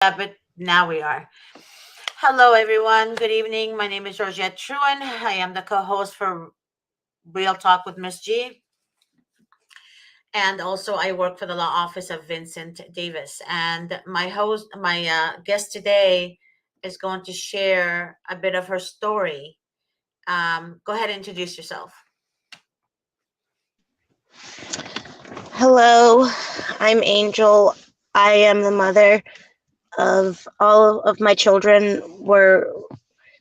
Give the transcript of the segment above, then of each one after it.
Yeah, but now we are. Hello, everyone. Good evening. My name is Georgette Truen. I am the co host for Real Talk with Miss G. And also, I work for the law office of Vincent Davis. And my guest today is going to share a bit of her story. Go ahead and introduce yourself. Hello, I'm Angel. I am the mother of all of my children were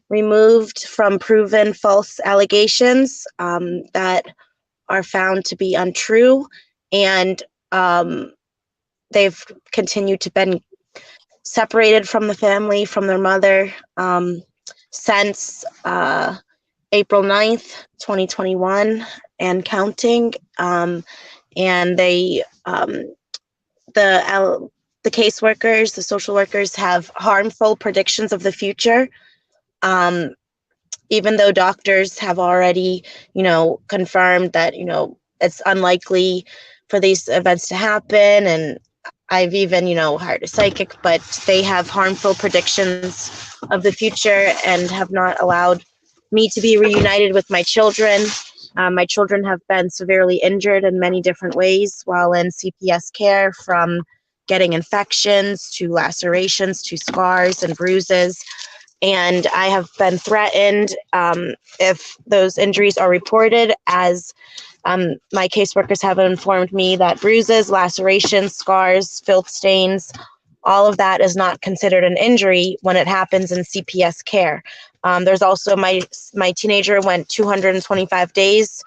removed from proven false allegations that are found to be untrue, and um, they've continued to been separated from the family, from their mother, since April 9th, 2021, and counting. And the the caseworkers, the social workers have harmful predictions of the future. Um, Even though doctors have already, confirmed that, it's unlikely for these events to happen. And I've even, hired a psychic, but they have harmful predictions of the future and have not allowed me to be reunited with my children. My children have been severely injured in many different ways while in CPS care, from getting infections to lacerations to scars and bruises. And I have been threatened if those injuries are reported, as my caseworkers have informed me that bruises, lacerations, scars, filth stains, all of that is not considered an injury when it happens in CPS care. There's also my teenager went 225 days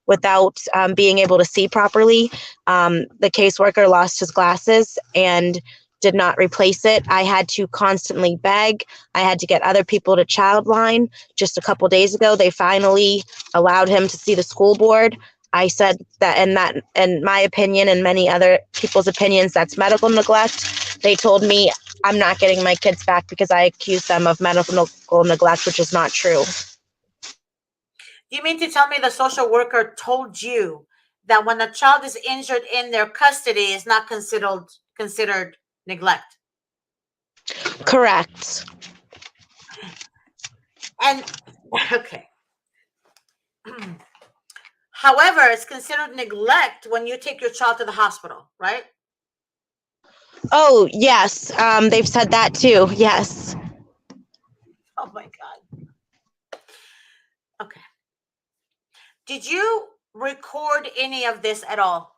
without being able to see properly. The caseworker lost his glasses and did not replace it. I had to constantly beg. I had to get other people to Childline. Just a couple days ago, they finally allowed him to see the school board. I said that, in my opinion and many other people's opinions, that's medical neglect. They told me I'm not getting my kids back because I accused them of medical neglect, which is not true. You mean to tell me the social worker told you that when a child is injured in their custody is not considered neglect? Correct. And okay. However, it's considered neglect when you take your child to the hospital, right? Oh, yes. They've said that too. Yes. Oh my God. Okay. Did you record any of this at all?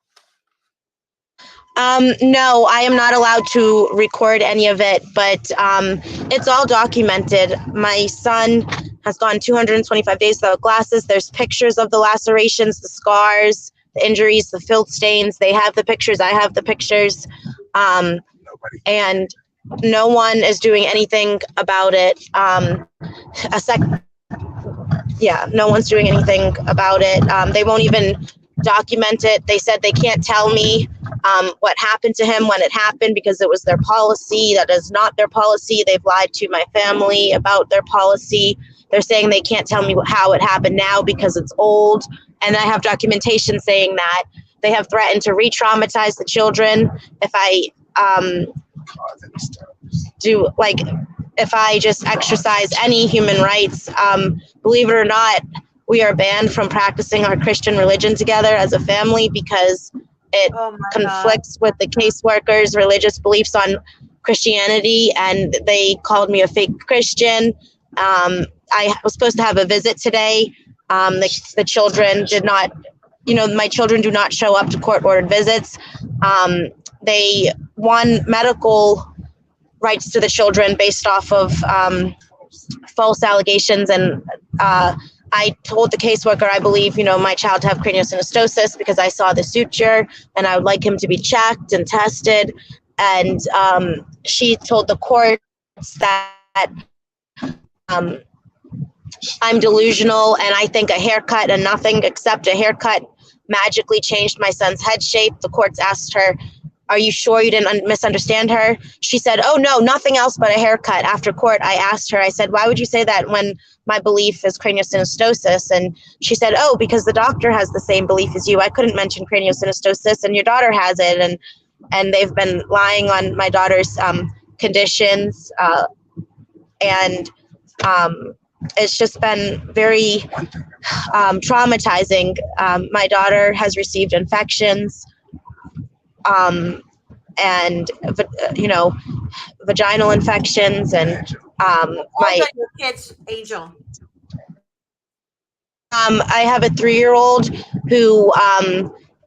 No, I am not allowed to record any of it, but it's all documented. My son has gone 225 days without glasses. There's pictures of the lacerations, the scars, the injuries, the filth stains. They have the pictures. I have the pictures. And no one is doing anything about it. No one's doing anything about it. They won't even document it. They said they can't tell me what happened to him when it happened because it was their policy. That is not their policy. They've lied to my family about their policy. They're saying they can't tell me how it happened now because it's old. And I have documentation saying that they have threatened to re-traumatize the children if I if I just exercise any human rights. Believe it or not, we are banned from practicing our Christian religion together as a family because it conflicts with the caseworkers' religious beliefs on Christianity, and they called me a fake Christian. I was supposed to have a visit today. The children did not, my children do not show up to court-ordered visits. They won medical rights to the children based off of false allegations, and I told the caseworker, I believe, my child to have craniosynostosis because I saw the suture and I would like him to be checked and tested. And she told the courts that I'm delusional and I think a haircut and nothing except a haircut magically changed my son's head shape. The courts asked her, are you sure you didn't misunderstand her? She said, oh, no, nothing else but a haircut. After court, I asked her, I said, why would you say that when my belief is craniosynostosis? And she said, oh, because the doctor has the same belief as you. I couldn't mention craniosynostosis and your daughter has it. And they've been lying on my daughter's conditions, and it's just been very traumatizing. My daughter has received infections, um, and vaginal infections, and How old my are your kids, Angel? I have a 3-year-old who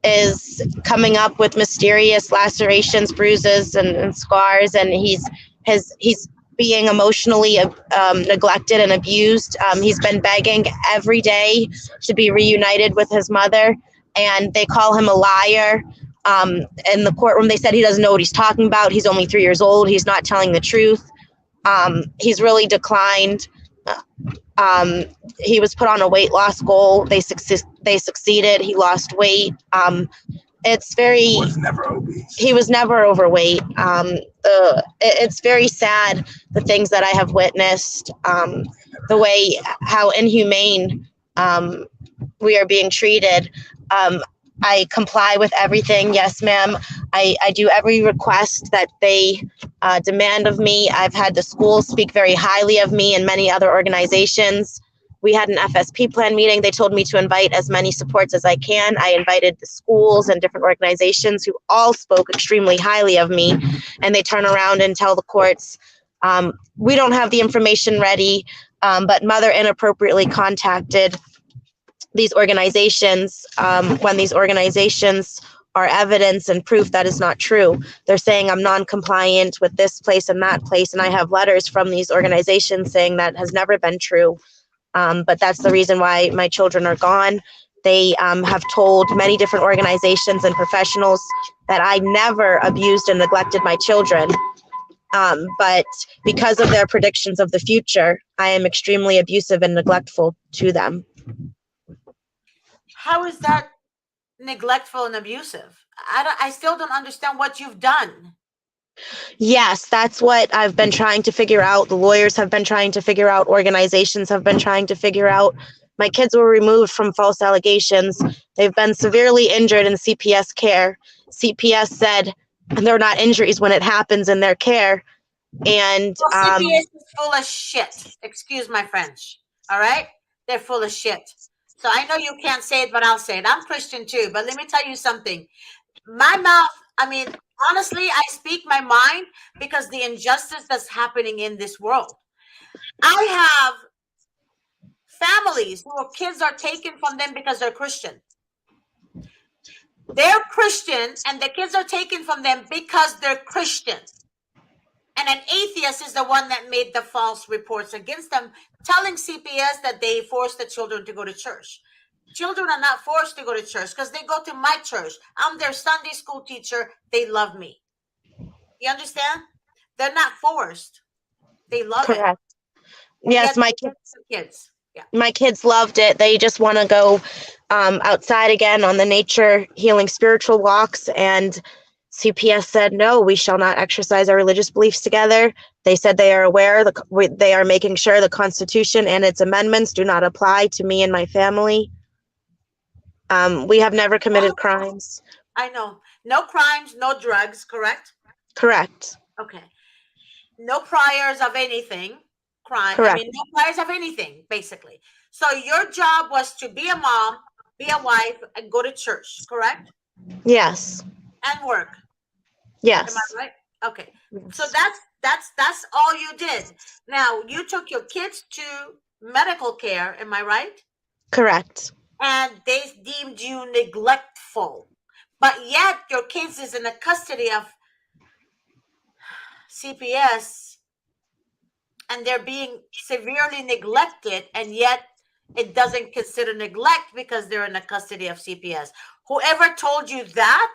is coming up with mysterious lacerations, bruises, and scars, and he's being emotionally neglected and abused. He's been begging every day to be reunited with his mother, and they call him a liar. In the courtroom, they said he doesn't know what he's talking about. He's only 3 years old. He's not telling the truth. He's really declined. Um, he was put on a weight loss goal. They succeeded. He lost weight. It's very. He was never obese. He was never overweight. It's very sad, the things that I have witnessed. The way how inhumane we are being treated. I comply with everything. Yes, ma'am. I do every request that they demand of me. I've had the school speak very highly of me and many other organizations. We had an FSP plan meeting. They told me to invite as many supports as I can. I invited the schools and different organizations who all spoke extremely highly of me. And they turn around and tell the courts, we don't have the information ready, but mother inappropriately contacted these organizations when these organizations are evidence and proof that is not true. They're saying I'm non-compliant with this place and that place, and I have letters from these organizations saying that has never been true. But that's the reason why my children are gone. They have told many different organizations and professionals that I never abused and neglected my children. But because of their predictions of the future, I am extremely abusive and neglectful to them. How is that neglectful and abusive? I still don't understand what you've done. Yes, that's what I've been trying to figure out. The lawyers have been trying to figure out. Organizations have been trying to figure out. My kids were removed from false allegations. They've been severely injured in CPS care. CPS said they're not injuries when it happens in their care. And Well, CPS is full of shit. Excuse my French. All right? They're full of shit. So I know you can't say it, but I'll say it. I'm Christian too, but let me tell you something. My mouth, I mean, honestly, I speak my mind because the injustice that's happening in this world. I have families whose kids are taken from them because they're Christian. They're Christian and the kids are taken from them because they're Christian. And an atheist is the one that made the false reports against them, telling CPS that they forced the children to go to church. Children are not forced to go to church because they go to my church. I'm their Sunday school teacher. They love me. You understand? They're not forced. They love it. correct. And Yes, yet kids. Yeah. my kids loved it. They just want to go outside again on the nature healing spiritual walks, and CPS said no, we shall not exercise our religious beliefs together. They said they are aware they are making sure the Constitution and its amendments do not apply to me and my family. We have never committed crimes. I know. No crimes, no drugs, correct? Correct. Okay. No priors of anything. Crime. I Correct. mean, no priors of anything, basically. So your job was to be a mom, be a wife, and go to church, correct? Yes. And work. Yes. Am I right? Okay. Yes. So that's all you did. Now you took your kids to medical care, am I right? Correct. And they deemed you neglectful. But yet your kids is in the custody of CPS and they're being severely neglected, and yet it doesn't consider neglect because they're in the custody of CPS. Whoever told you that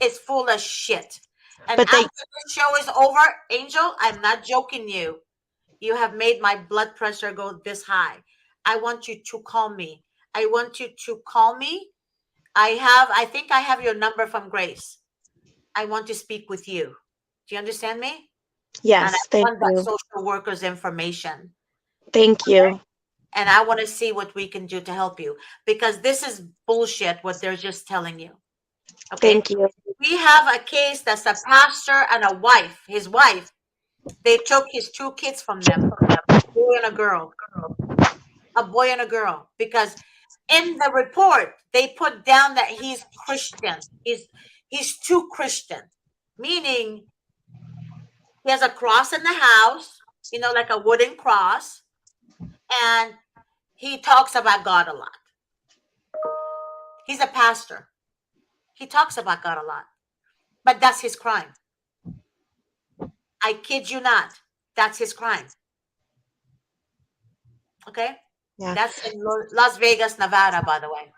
is full of shit. And But after the show is over, Angel, I'm not joking you. You have made my blood pressure go this high. I want you to call me. I want you to call me. I think I have your number from Grace. I want to speak with you. Do you understand me? And I yes, thank want that you. social worker's information. Thank you. And I want to see what we can do to help you because this is bullshit what they're just telling you. Okay. Thank you. We have a case that's a pastor and a wife, his wife They took his two kids from them, a boy and a girl, a boy and a girl, because in the report they put down that he's Christian. He's too Christian, meaning he has a cross in the house, like a wooden cross, and he talks about God a lot. He's a pastor. He talks about God a lot, but that's his crime. I kid you not. That's his crime. Okay? Yeah. That's in Las Vegas, Nevada, by the way.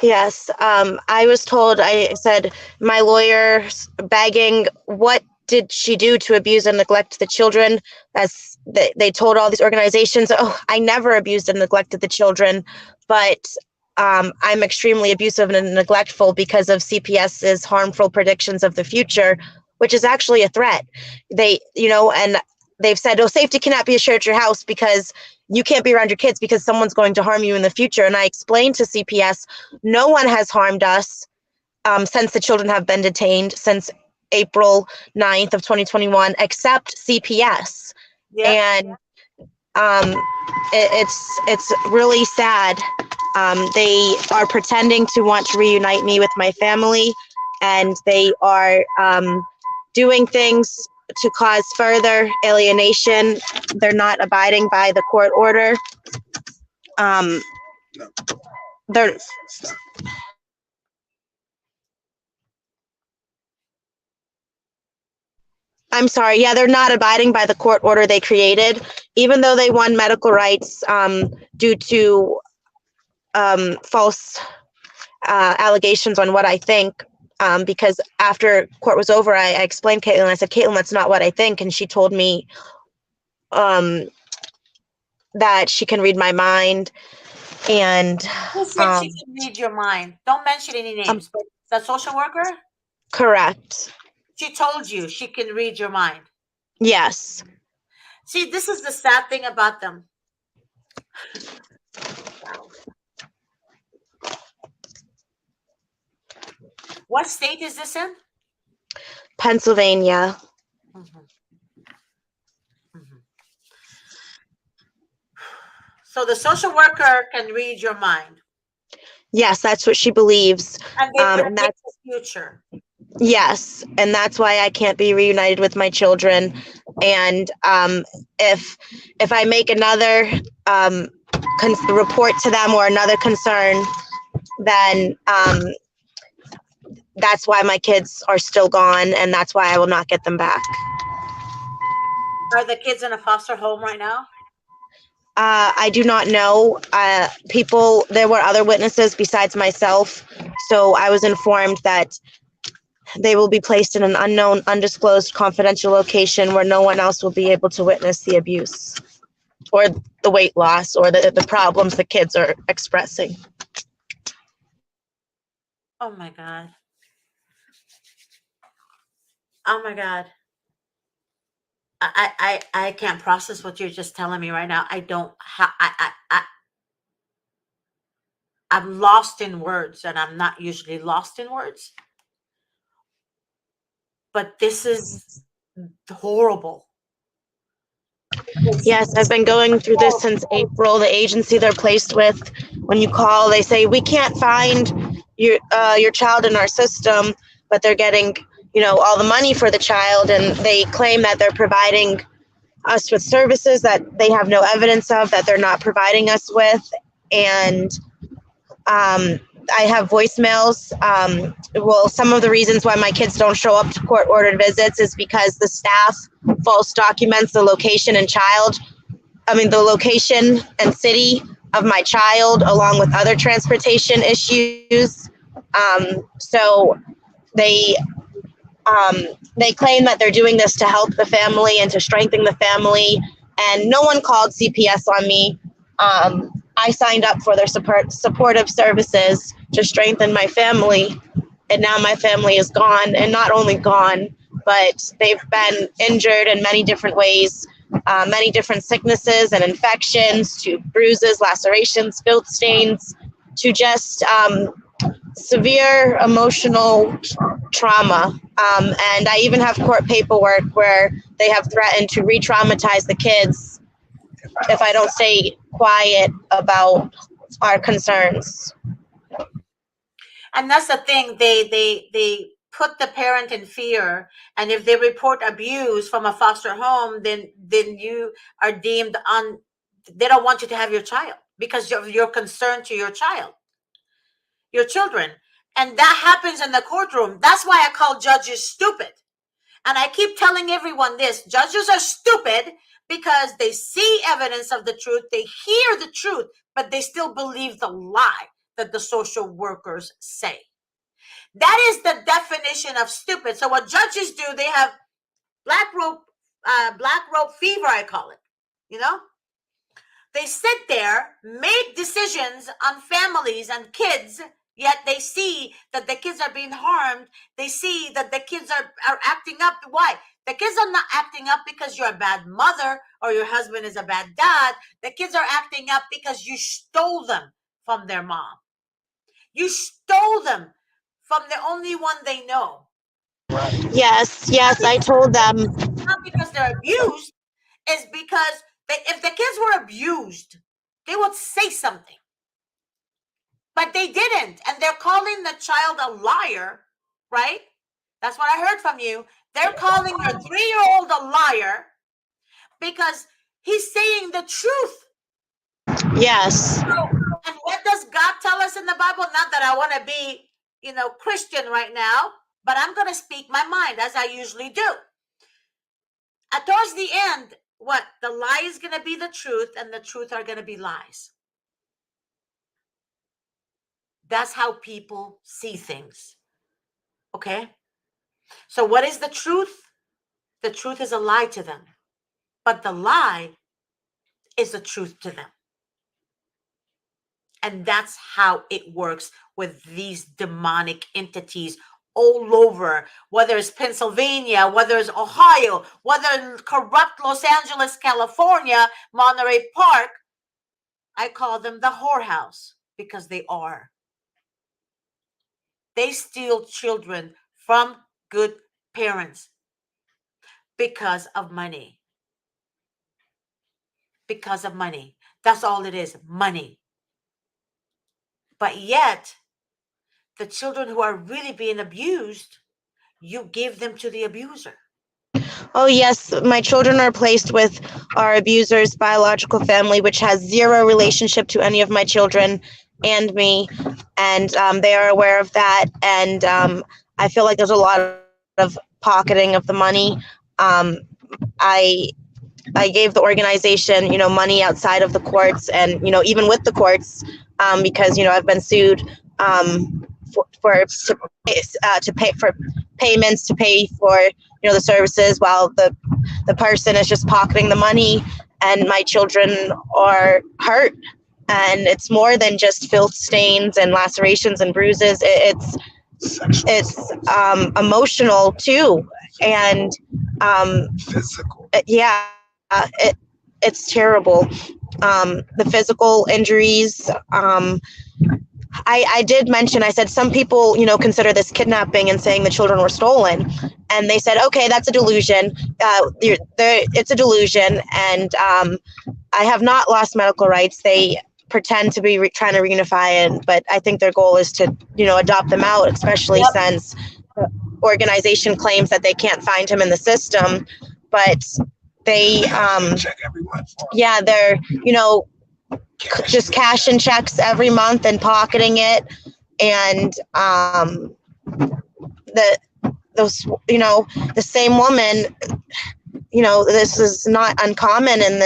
Yes, I was told, I said, my lawyer's begging, what did she do to abuse and neglect the children? As they told all these organizations, oh, I never abused and neglected the children, but I'm extremely abusive and neglectful because of CPS's harmful predictions of the future, which is actually a threat. And they've said, oh, safety cannot be assured at your house because you can't be around your kids because someone's going to harm you in the future. And I explained to CPS, no one has harmed us since the children have been detained since April 9th of 2021, except CPS. Yep. And it's really sad. They are pretending to want to reunite me with my family, and they are doing things to cause further alienation. They're not abiding by the court order. They're I'm sorry. Yeah, they're not abiding by the court order they created, even though they won medical rights due to false allegations on what I think. Because after court was over, I explained Caitlin. I said, Caitlin, that's not what I think, and she told me that she can read my mind. And Who said she can read your mind? Don't mention any names, but the social worker, correct. she told you she can read your mind. Yes. See, this is the sad thing about them. Wow. What state is this in? Pennsylvania. Mhm. Mhm. So the social worker can read your mind, Yes, that's what she believes. and they And predict that's the future. yes, and that's why I can't be reunited with my children. And if I make another report to them or another concern, then that's why my kids are still gone, and that's why I will not get them back. Are the kids in a foster home right now? I do not know. There were other witnesses besides myself, so I was informed that they will be placed in an unknown, undisclosed, confidential location where no one else will be able to witness the abuse or the weight loss or the problems the kids are expressing. Oh my God. Oh my God. I can't process what you're just telling me right now. I don't I'm lost in words, and I'm not usually lost in words, but this is horrible. It's Yes, I've been going through this horrible. since April. The agency they're placed with, when you call, they say we can't find your child in our system, but they're getting all the money for the child, and they claim that they're providing us with services that they have no evidence of that they're not providing us with, and I have voicemails. Well, some of the reasons why my kids don't show up to court ordered visits is because the staff false documents the location and the location and city of my child, along with other transportation issues. So they they claim that they're doing this to help the family and to strengthen the family, and no one called CPS on me. I signed up for their supportive services to strengthen my family, and now my family is gone, and not only gone, but they've been injured in many different ways, many different sicknesses and infections, to bruises, lacerations, filth stains, to just severe emotional trauma. And I even have court paperwork where they have threatened to re-traumatize the kids if I don't stay quiet about our concerns. And that's the thing. They put the parent in fear, and if they report abuse from a foster home, then you are deemed on. They don't want you to have your child because you're concerned to your children, and that happens in the courtroom. That's why I call judges stupid. And I keep telling everyone this: judges are stupid because they see evidence of the truth, they hear the truth, but they still believe the lie that the social workers say. That is the definition of stupid. So what judges do, they have black rope, black rope fever, I call it. You know, they sit there, make decisions on families and kids, yet they see that the kids are being harmed. They see that the kids are acting up. Why? The kids are not acting up because you're a bad mother or your husband is a bad dad. The kids are acting up because you stole them from their mom. You stole them from the only one they know. Yes, I told them. Not because they're abused, is because if the kids were abused, they would say something. But they didn't. And they're calling the child a liar, right? That's what I heard from you. They're calling your 3-year-old a liar because he's saying the truth. Yes. And what does God tell us in the Bible? Not that I want to be, Christian right now, but I'm going to speak my mind as I usually do. Towards the end, what? The lie is going to be the truth and the truth are going to be lies. That's how people see things. Okay? So what is the truth? The truth is a lie to them. But the lie is the truth to them. And that's how it works with these demonic entities all over, whether it's Pennsylvania, whether it's Ohio, whether it's corrupt Los Angeles, California, Monterey Park. I call them the whorehouse because they are. They steal children from good parents because of money. Because of money. That's all it is, money. But yet, the children who are really being abused, you give them to the abuser. Oh, yes, my children are placed with our abuser's biological family, which has zero relationship to any of my children and me. And they are aware of that. And I feel like there's a lot of pocketing of the money. I gave the organization, money outside of the courts and, even with the courts, because, I've been sued to pay for payments to pay for, the services while the person is just pocketing the money and my children are hurt. And it's more than just filth stains and lacerations and bruises. It's emotional too. And physical. Yeah. It's terrible. The physical injuries. I did mention, I said, some people, consider this kidnapping and saying the children were stolen. And they said, okay, that's a delusion. It's a delusion. And I have not lost medical rights. They pretend to be trying to reunify it, but I think their goal is to, adopt them out, especially since the organization claims that they can't find him in the system. But they, they're, just cashing checks every month and pocketing it. And the same woman, this is not uncommon in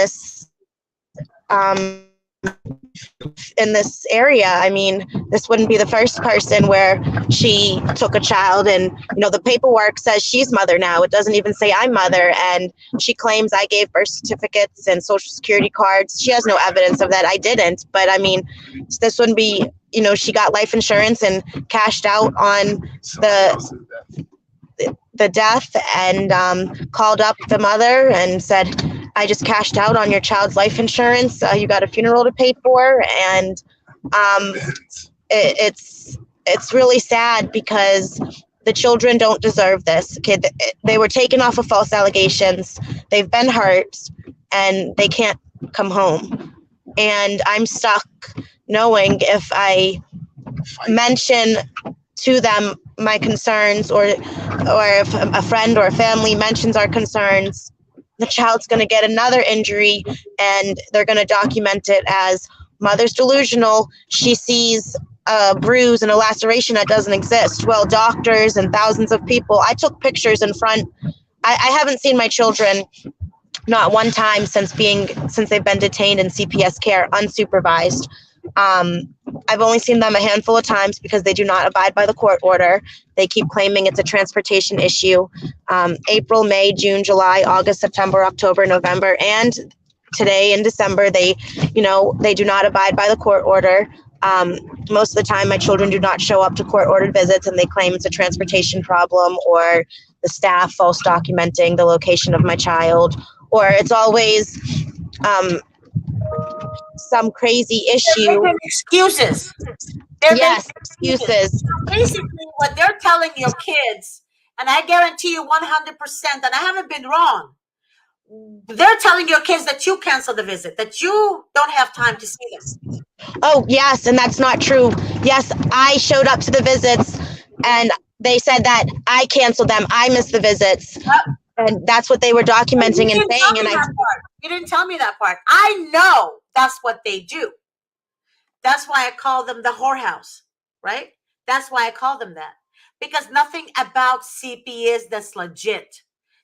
this area. I mean, this wouldn't be the first person where she took a child and, the paperwork says she's mother now. It doesn't even say I'm mother. And she claims I gave birth certificates and social security cards. She has no evidence of that. I didn't. But I mean, this wouldn't be, she got life insurance and cashed out on the death and called up the mother and said, I just cashed out on your child's life insurance. You got a funeral to pay for. And it's really sad because The children don't deserve this. Okay, they were taken off of false allegations. They've been hurt, and they can't come home. And I'm stuck knowing if I mention to them my concerns, or if a friend or a family mentions our concerns, the child's going to get another injury, and they're going to document it as mother's delusional. She sees a bruise and a laceration that doesn't exist. Well, doctors and thousands of people, I took pictures in front. I haven't seen my children not one time since they've been detained in CPS care unsupervised. I've only seen them a handful of times because they do not abide by the court order. They keep claiming it's a transportation issue. April, May, June, July, August, September, October, November, and today in December, they do not abide by the court order. Most of the time, my children do not show up to court-ordered visits, and they claim it's a transportation problem, or the staff false documenting the location of my child, or it's always some crazy issue. They're making excuses. Yes, excuses. Basically, what they're telling your kids, and I guarantee you 100%, and I haven't been wrong, they're telling your kids that you cancel the visit, that you don't have time to see them. Oh, yes, and that's not true. Yes, I showed up to the visits, and they said that I canceled them. I missed the visits. And that's what they were documenting and saying. And you didn't tell me that part. I know that's what they do. That's why I call them the whorehouse, right? That's why I call them that. Because nothing about CPS that's legit.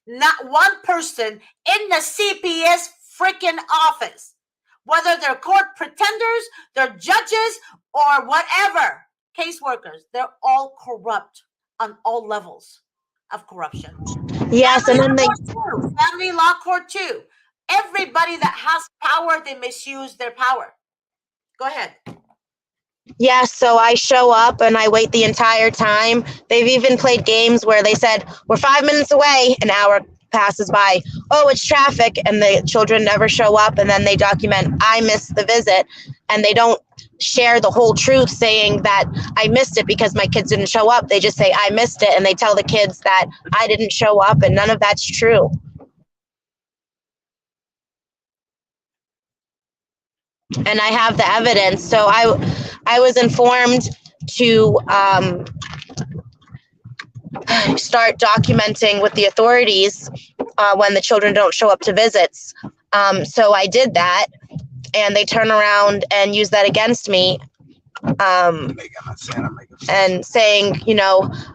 Not one person in the CPS freaking office, whether they're court pretenders, they're judges, or whatever, caseworkers, they're all corrupt on all levels of corruption. Yes, family and then family law court too. Everybody that has power, they misuse their power. Go ahead. Yes, so I show up and I wait the entire time. They've even played games where they said, we're 5 minutes away, an hour passes by. Oh, it's traffic, and the children never show up, and then they document, I missed the visit, and they don't share the whole truth saying that I missed it because my kids didn't show up. They just say, I missed it, and they tell the kids that I didn't show up, and none of that's true. And I have the evidence. So I was informed to start documenting with the authorities when the children don't show up to visits. So I did that, and they turn around and use that against me, and saying,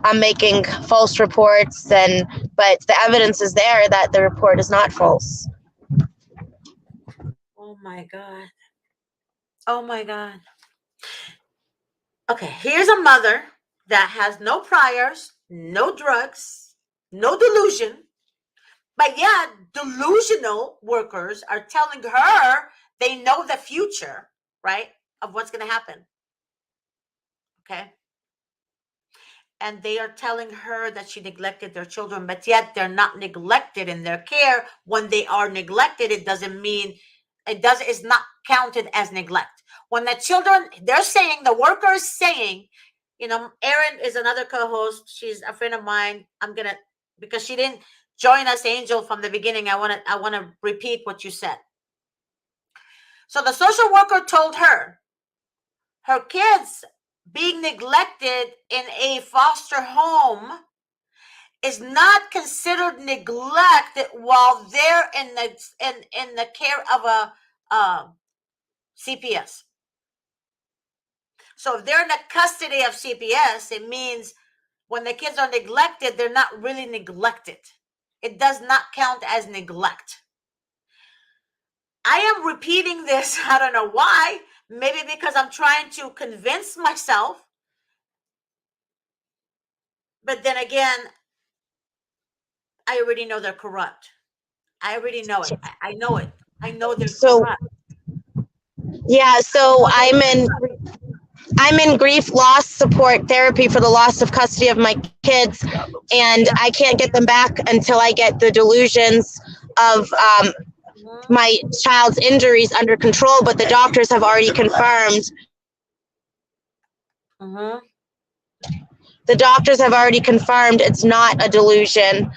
I'm making false reports, but the evidence is there that the report is not false. Oh my God. Oh my God. Okay, here's a mother that has no priors, no drugs, no delusion, but yet delusional workers are telling her they know the future, right, of what's going to happen. Okay. And they are telling her that she neglected their children, but yet they're not neglected in their care. When they are neglected, it doesn't mean it's not counted as neglect. When the children, they're saying, the worker is saying, Erin is another co-host. She's a friend of mine. Because she didn't join us, Angel, from the beginning, I want to repeat what you said. So the social worker told her kids being neglected in a foster home is not considered neglect while they're in the care of a CPS. So if they're in the custody of CPS, it means when the kids are neglected, they're not really neglected. It does not count as neglect. I am repeating this. I don't know why. Maybe because I'm trying to convince myself. But then again, I already know they're corrupt. I already know it. I know it. I know they're corrupt. Yeah, so I'm in grief loss support therapy for the loss of custody of my kids, and I can't get them back until I get the delusions of my child's injuries under control, but the doctors have already confirmed The doctors have already confirmed it's not a delusion.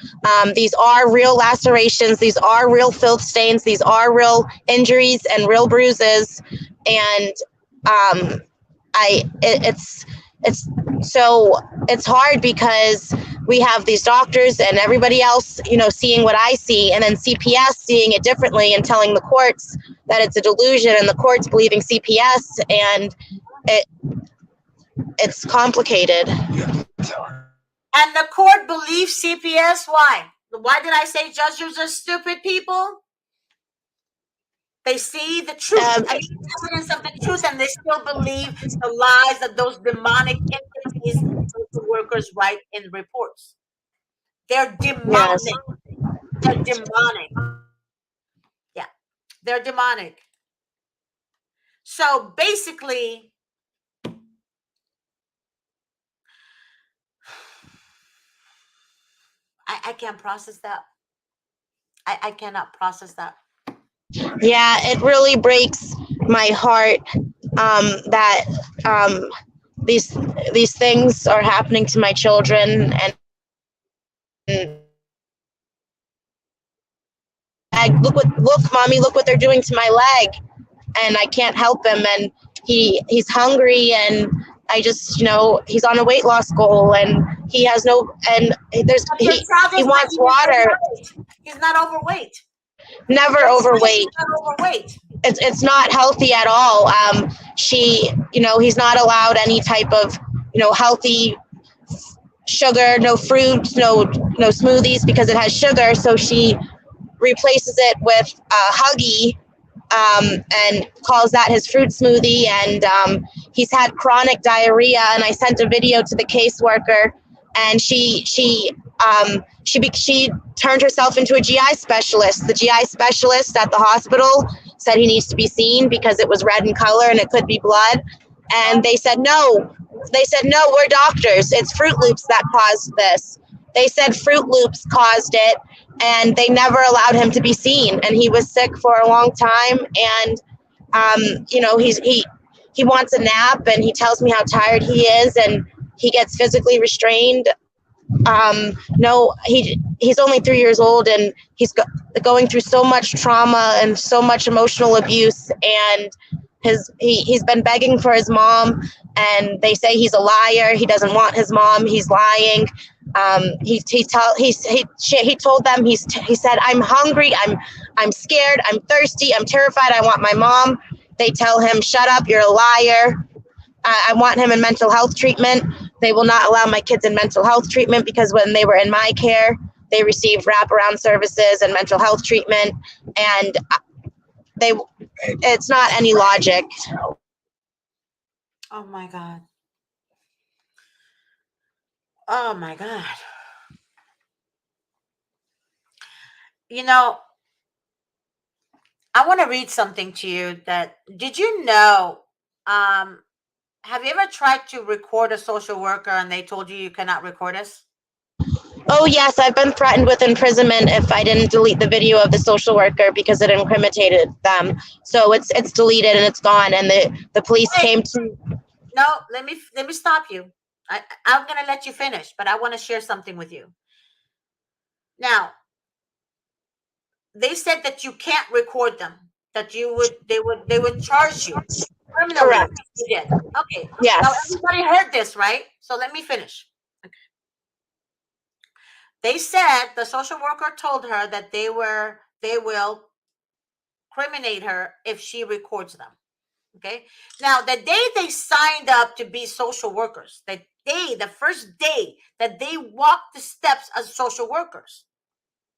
These are real lacerations. These are real filth stains. These are real injuries and real bruises. And it's so it's hard because we have these doctors and everybody else, seeing what I see, and then CPS seeing it differently and telling the courts that it's a delusion, and the courts believing CPS, and it's complicated. And the court believes CPS. Why? Why did I say judges are stupid people? They see the truth. Evidence of the truth, and they still believe the lies that those demonic entities, social workers, write in reports. They're demonic. Yes. They're demonic. Yeah, they're demonic. So basically, I can't process that. I cannot process that. Yeah, it really breaks my heart that these things are happening to my children, and look, mommy, look what they're doing to my leg, and I can't help him, and he's hungry, and I just, he's on a weight loss goal, and he has no, and he wants water. He's not overweight. Never overweight. He's not overweight. It's not healthy at all. He's not allowed any type of, healthy sugar, no fruits, no smoothies, because it has sugar. So she replaces it with Huggy, and calls that his fruit smoothie. And he's had chronic diarrhea. And I sent a video to the caseworker, and she turned herself into a GI specialist. The GI specialist at the hospital said he needs to be seen because it was red in color and it could be blood. And they said no. They said no, we're doctors. It's Fruit Loops that caused this. They said Fruit Loops caused it, and they never allowed him to be seen. And he was sick for a long time. And he wants a nap, and he tells me how tired he is, and he gets physically restrained. No, he's only 3 years old, and he's going through so much trauma and so much emotional abuse, and he's been begging for his mom, and they say he's a liar. He doesn't want his mom. He's lying. He told them, he said, I'm hungry, I'm scared, I'm thirsty, I'm terrified, I want my mom. They tell him, shut up, you're a liar. I want him in mental health treatment. They will not allow my kids in mental health treatment because when they were in my care, they received wraparound services and mental health treatment, and it's not any logic. Oh my God. Oh my God. I want to read something to you. Did you know, have you ever tried to record a social worker and they told you cannot record us? Oh yes, I've been threatened with imprisonment if I didn't delete the video of the social worker because it incriminated them. So it's deleted and it's gone, and the police came to. No, let me stop you. I'm gonna let you finish, but I want to share something with you. Now, they said that you can't record them. That they would charge you criminally. Correct. You did. Okay. Yes. Now everybody heard this, right? So let me finish. Okay. They said the social worker told her that they will criminate her if she records them. Okay. Now, the day they signed up to be social workers, the first day that they walked the steps as social workers.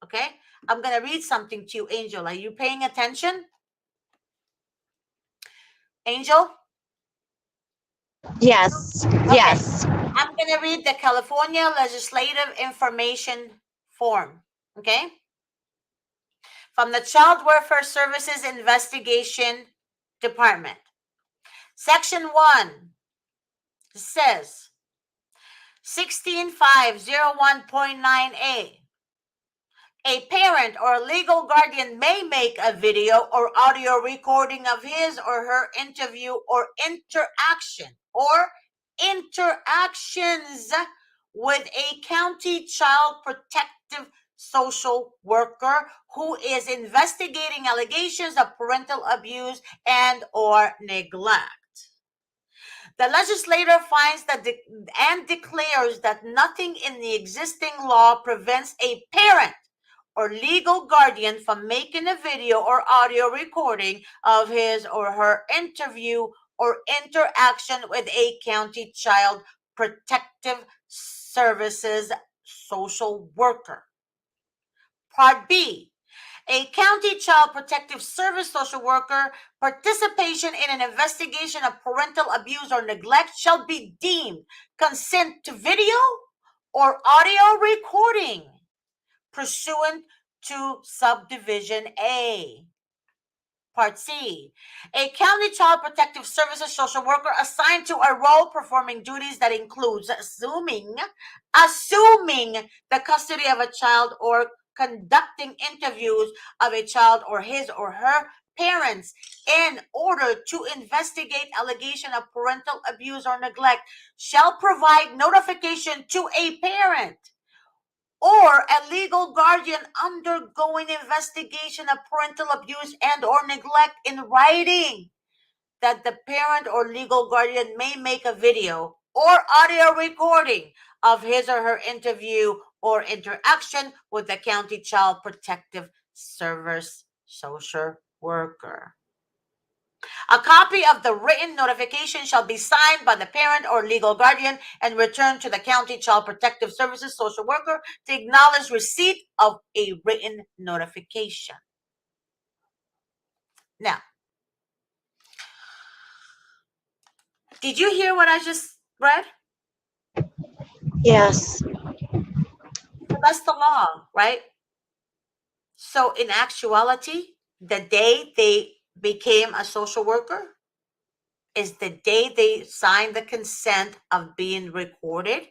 Okay. I'm going to read something to you, Angel. Are you paying attention? Angel? Yes. Okay. Yes. I'm going to read the California Legislative Information Form. Okay. From the Child Welfare Services Investigation Department. Section 1 says 16501.9A. A parent or legal guardian may make a video or audio recording of his or her interview or interaction or interactions with a county child protective social worker who is investigating allegations of parental abuse and or neglect. The legislator finds that and declares that nothing in the existing law prevents a parent or legal guardian from making a video or audio recording of his or her interview or interaction with a county child protective services social worker. Part B. A county child protective service social worker participation in an investigation of parental abuse or neglect shall be deemed consent to video or audio recording pursuant to subdivision A. Part C. A county child protective services social worker assigned to a role performing duties that includes assuming the custody of a child or conducting interviews of a child or his or her parents in order to investigate allegation of parental abuse or neglect shall provide notification to a parent or a legal guardian undergoing investigation of parental abuse and or neglect in writing that the parent or legal guardian may make a video or audio recording of his or her interview or interaction with the county child protective service social worker. A copy of the written notification shall be signed by the parent or legal guardian and returned to the county child protective services social worker to acknowledge receipt of a written notification. Now, did you hear what I just read? Yes. So that's the law, right? So in actuality, the day they became a social worker is the day they signed the consent of being recorded,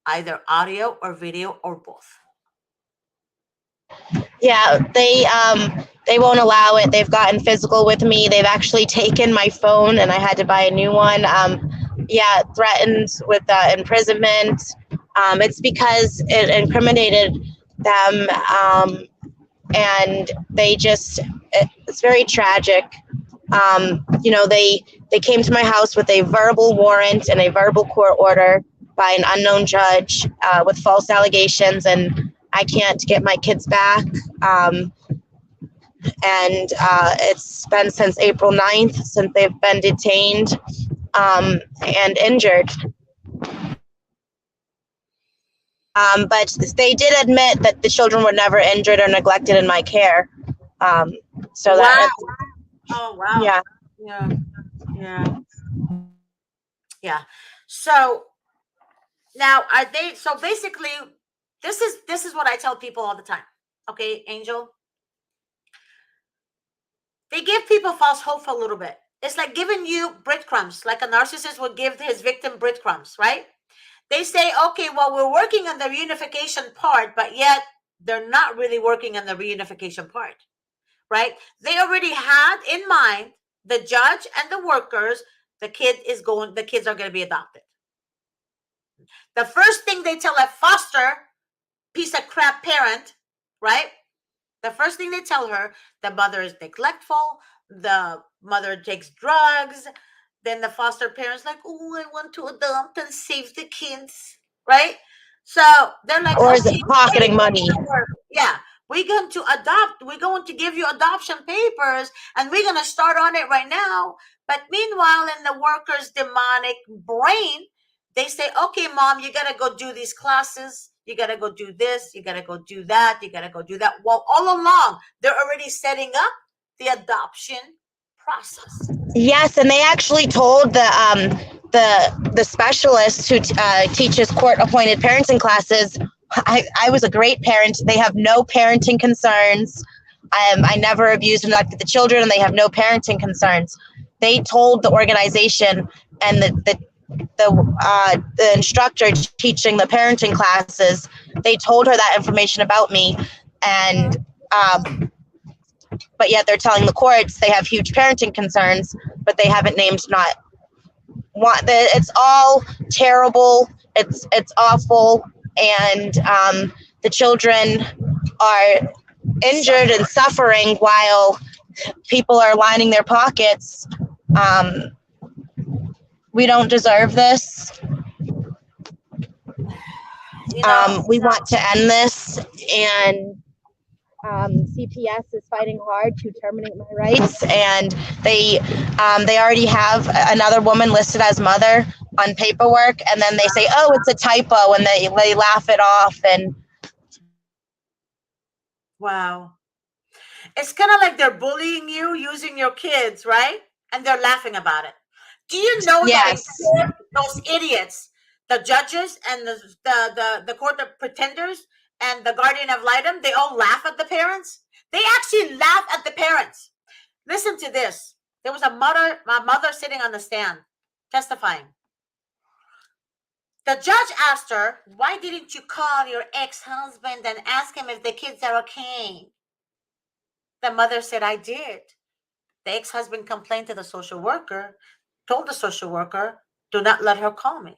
either audio or video or both. Yeah, they won't allow it. They've gotten physical with me. They've actually taken my phone, and I had to buy a new one. Yeah, threatened with imprisonment. It's because it incriminated them, and it's very tragic. They came to my house with a verbal warrant and a verbal court order by an unknown judge with false allegations, and I can't get my kids back. And it's been since April 9th since they've been detained and injured. But they did admit that the children were never injured or neglected in my care. So wow. that. Oh wow. Yeah. Yeah. So now are they? So basically, this is what I tell people all the time. Okay, Angel. They give people false hope for a little bit. It's like giving you breadcrumbs, like a narcissist would give his victim breadcrumbs, right? They say, okay, well, we're working on the reunification part, but yet they're not really working on the reunification part, right? They already had in mind the judge and the workers, the kids are going to be adopted. The first thing they tell a foster piece of crap parent, right? The first thing they tell her, the mother is neglectful, the mother takes drugs, then the foster parents like, oh, I want to adopt and save the kids, right? So they're like, or is it pocketing money? Yeah, we're going to adopt, we're going to give you adoption papers, and we're going to start on it right now. But meanwhile, in the worker's demonic brain, they say, okay, mom, you got to go do these classes. You got to go do this. You got to go do that. You got to go do that. Well, all along, they're already setting up the adoption process. Yes, and they actually told the specialist who teaches court-appointed parenting classes, I was a great parent. They have no parenting concerns. I never abused and neglected the children, and they have no parenting concerns. They told the organization and the instructor teaching the parenting classes, they told her that information about me, and but yet they're telling the courts they have huge parenting concerns, but they haven't named not It's all terrible. It's awful, and the children are injured and suffering while people are lining their pockets. Um, we don't deserve this. You know, We want to end this, and CPS is fighting hard to terminate my rights, and they already have another woman listed as mother on paperwork, and then they say, "Oh, it's a typo," and they laugh it off. And wow. It's kind of like they're bullying you using your kids, right? And they're laughing about it. Do you know that in yes, court, those idiots, the judges and the court of pretenders and the guardian of litem, they all laugh at the parents? They actually laugh at the parents. Listen to this. There was a mother sitting on the stand testifying. The judge asked her, "Why didn't you call your ex-husband and ask him if the kids are okay?" The mother said, "I did. The ex-husband complained to the social worker, told the social worker, do not let her call me.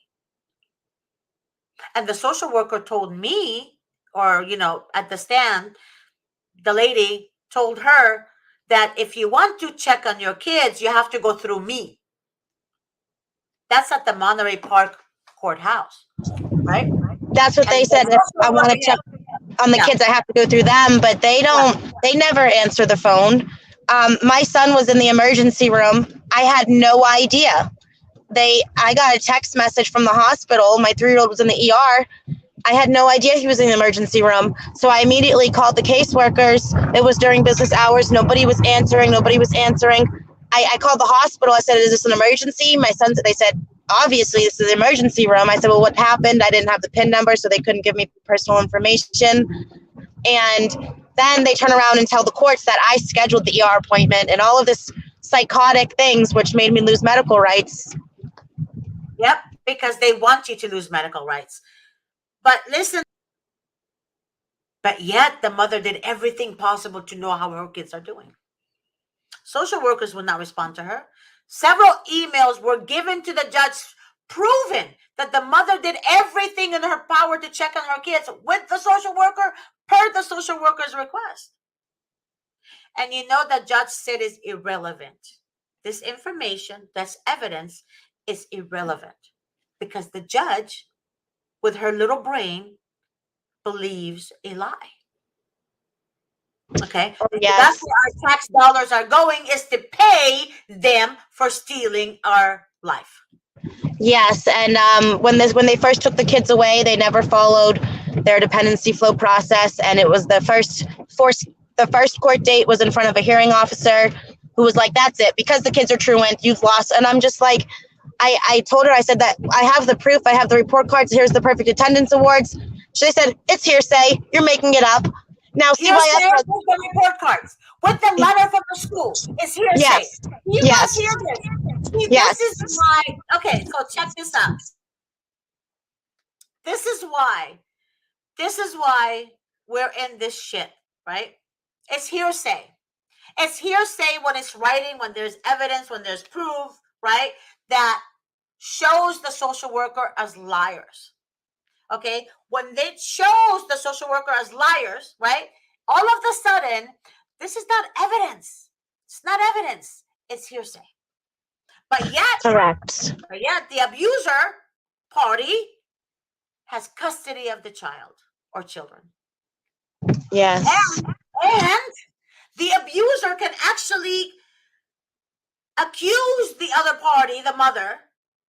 And the social worker told me, or, at the stand, the lady told her that if you want to check on your kids, you have to go through me." That's at the Monterey Park courthouse, right? that's what And they the said. If I social want worker, to check on the yeah, kids, I have to go through them, but they yeah, don't. They never answer the phone. My son was in the emergency room. I had no idea. I got a text message from the hospital. My 3-year-old was in the ER. I had no idea he was in the emergency room. So I immediately called the caseworkers. It was during business hours. Nobody was answering. I called the hospital. I said, "Is this an emergency?" My son said, they said, "Obviously, this is an emergency room." I said, "Well, what happened?" I didn't have the PIN number, so they couldn't give me personal information. And then they turn around and tell the courts that I scheduled the ER appointment and all of this psychotic things, which made me lose medical rights. yep, because they want you to lose medical rights. But listen, but yet the mother did everything possible to know how her kids are doing. Social workers would not respond to her. Several emails were given to the judge proving that the mother did everything in her power to check on her kids with the social worker per the social worker's request. And the judge said is irrelevant. This information, that's evidence, is irrelevant because the judge, with her little brain, believes a lie. Okay. Oh, So that's yes. where our tax dollars are going, is to pay them for stealing our life. Yes, and when they first took the kids away, they never followed their dependency flow process, and it was the first court date was in front of a hearing officer who was like, "That's it, because the kids are truant, you've lost." And I'm just like, I told her, I said that I have the proof, I have the report cards. Here's the perfect attendance awards. She said, "It's hearsay. You're making it up." Now CYS Hearsay has, with the report cards, with the letter from the school, is hearsay. yes, You must yes, hear this. See, this is yes. why. Okay, so check this out. This is why. This is why we're in this shit, right? It's hearsay. It's hearsay when it's writing, when there's evidence, when there's proof, right? That shows the social worker as liars. Okay, when they chose the social worker as liars, right, all of a sudden this is not evidence. It's not evidence, it's hearsay. but yet Correct. but yet the abuser party has custody of the child or children, Yes. and the abuser can actually accuse the other party, the mother,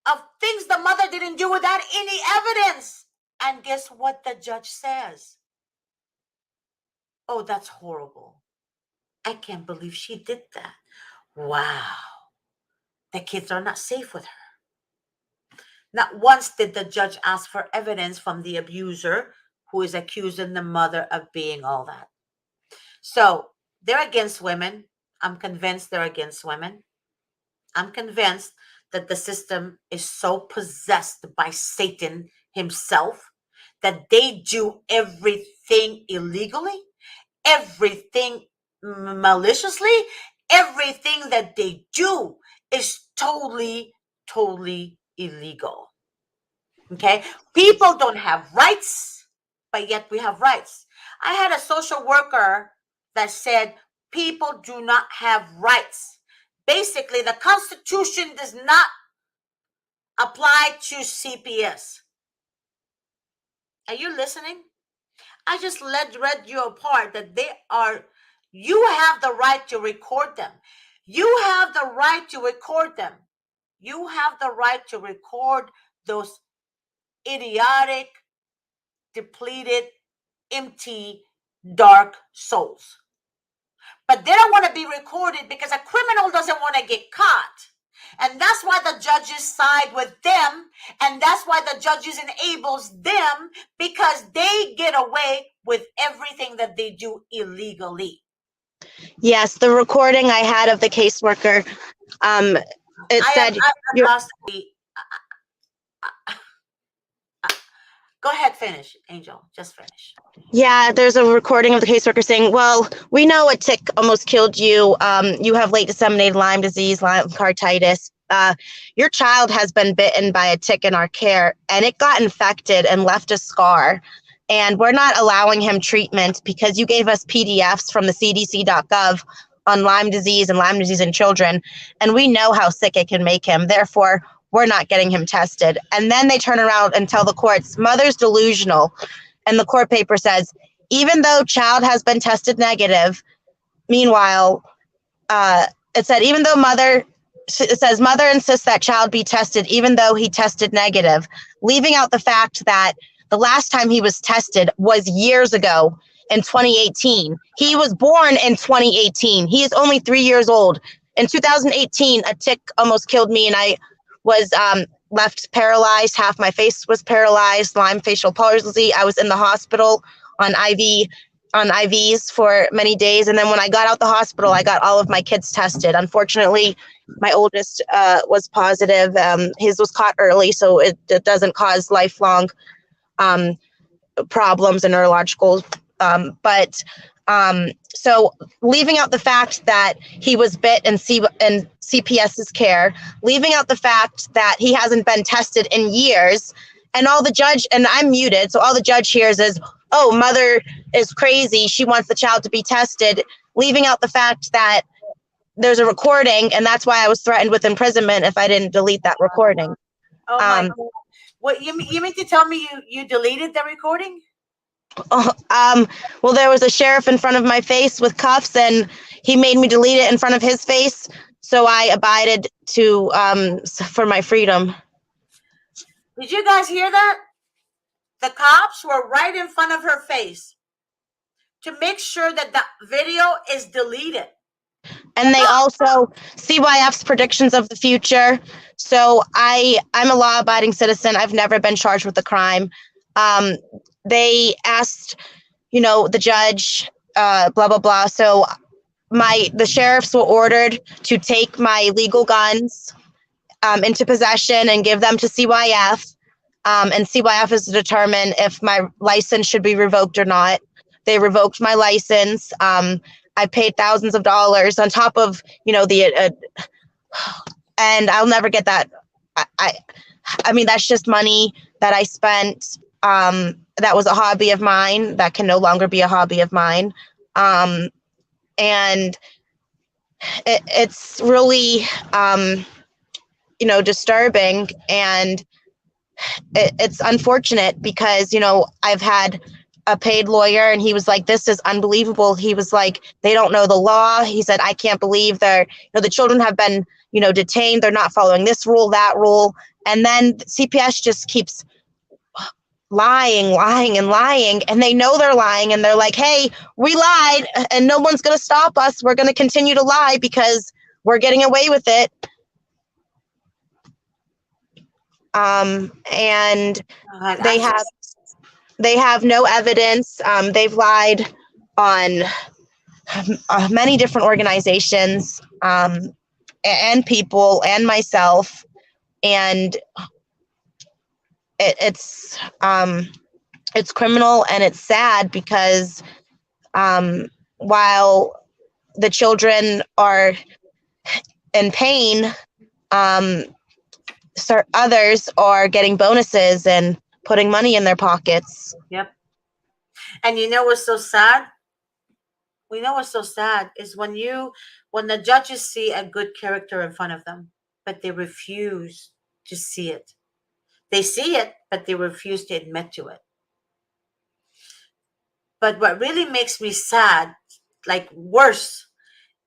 of things the mother didn't do without any evidence. And guess what the judge says? "Oh, that's horrible. I can't believe she did that. Wow. The kids are not safe with her." Not once did the judge ask for evidence from the abuser who is accusing the mother of being all that. So they're against women. I'm convinced they're against women. I'm convinced that the system is so possessed by Satan himself that they do everything illegally, everything maliciously. Everything that they do is totally, totally illegal. Okay? People don't have rights, but yet we have rights. I had a social worker that said people do not have rights. Basically, the Constitution does not apply to CPS. Are you listening? I just read you a part that you have the right to record them. You have the right to record them. You have the right to record those idiotic, depleted, empty, dark souls. But they don't want to be recorded because a criminal doesn't want to get caught. And that's why the judges side with them. And that's why the judges enables them, because they get away with everything that they do illegally. Yes, the recording I had of the caseworker, it said, go ahead, finish, Angel. Just finish. Yeah, there's a recording of the caseworker saying, well, we know a tick almost killed you. You have late disseminated Lyme disease, Lyme carditis. Your child has been bitten by a tick in our care, and it got infected and left a scar. And we're not allowing him treatment because you gave us PDFs from the cdc.gov on Lyme disease and Lyme disease in children. And we know how sick it can make him. Therefore, we're not getting him tested. And then they turn around and tell the courts, mother's delusional. And the court paper says, even though child has been tested negative, meanwhile, it said, even though it says mother insists that child be tested, even though he tested negative, leaving out the fact that the last time he was tested was years ago in 2018. He was born in 2018. He is only 3 years old. In 2018, a tick almost killed me, and I was left paralyzed. Half my face was paralyzed, Lyme facial palsy. I was in the hospital on IVs for many days. And then when I got out the hospital, I got all of my kids tested. Unfortunately, my oldest was positive. His was caught early, so it doesn't cause lifelong problems and neurological. So leaving out the fact that he was bit in CPS's care, leaving out the fact that he hasn't been tested in years, and I'm muted, so all the judge hears is, oh, mother is crazy, she wants the child to be tested, leaving out the fact that there's a recording, and that's why I was threatened with imprisonment if I didn't delete that recording. Oh my God. What, you mean to tell me you deleted the recording? Well, there was a sheriff in front of my face with cuffs, and he made me delete it in front of his face. So I abided for my freedom. Did you guys hear that? The cops were right in front of her face to make sure that the video is deleted. And they also, CYF's predictions of the future. So I'm a law-abiding citizen. I've never been charged with a crime. They asked, the judge, blah, blah, blah. So the sheriffs were ordered to take my legal guns into possession and give them to CYF. And CYF is to determine if my license should be revoked or not. They revoked my license. I paid thousands of dollars on top of, and I'll never get that. I mean, that's just money that I spent. That was a hobby of mine that can no longer be a hobby of mine. And it's really, disturbing, and it's unfortunate because, I've had a paid lawyer, and he was like, this is unbelievable. He was like, they don't know the law. He said, I can't believe the children have been, detained. They're not following this rule, that rule. And then CPS just keeps lying, and they know they're lying, and they're like, hey, we lied, and no one's going to stop us. We're going to continue to lie because we're getting away with it. And they have no evidence. They've lied on many different organizations, and people, and myself, and it's criminal, and it's sad because while the children are in pain, others are getting bonuses and putting money in their pockets. Yep. And you know what's so sad? We know what's so sad is when the judges see a good character in front of them, but they refuse to see it. They see it, but they refuse to admit to it. But what really makes me sad, like worse,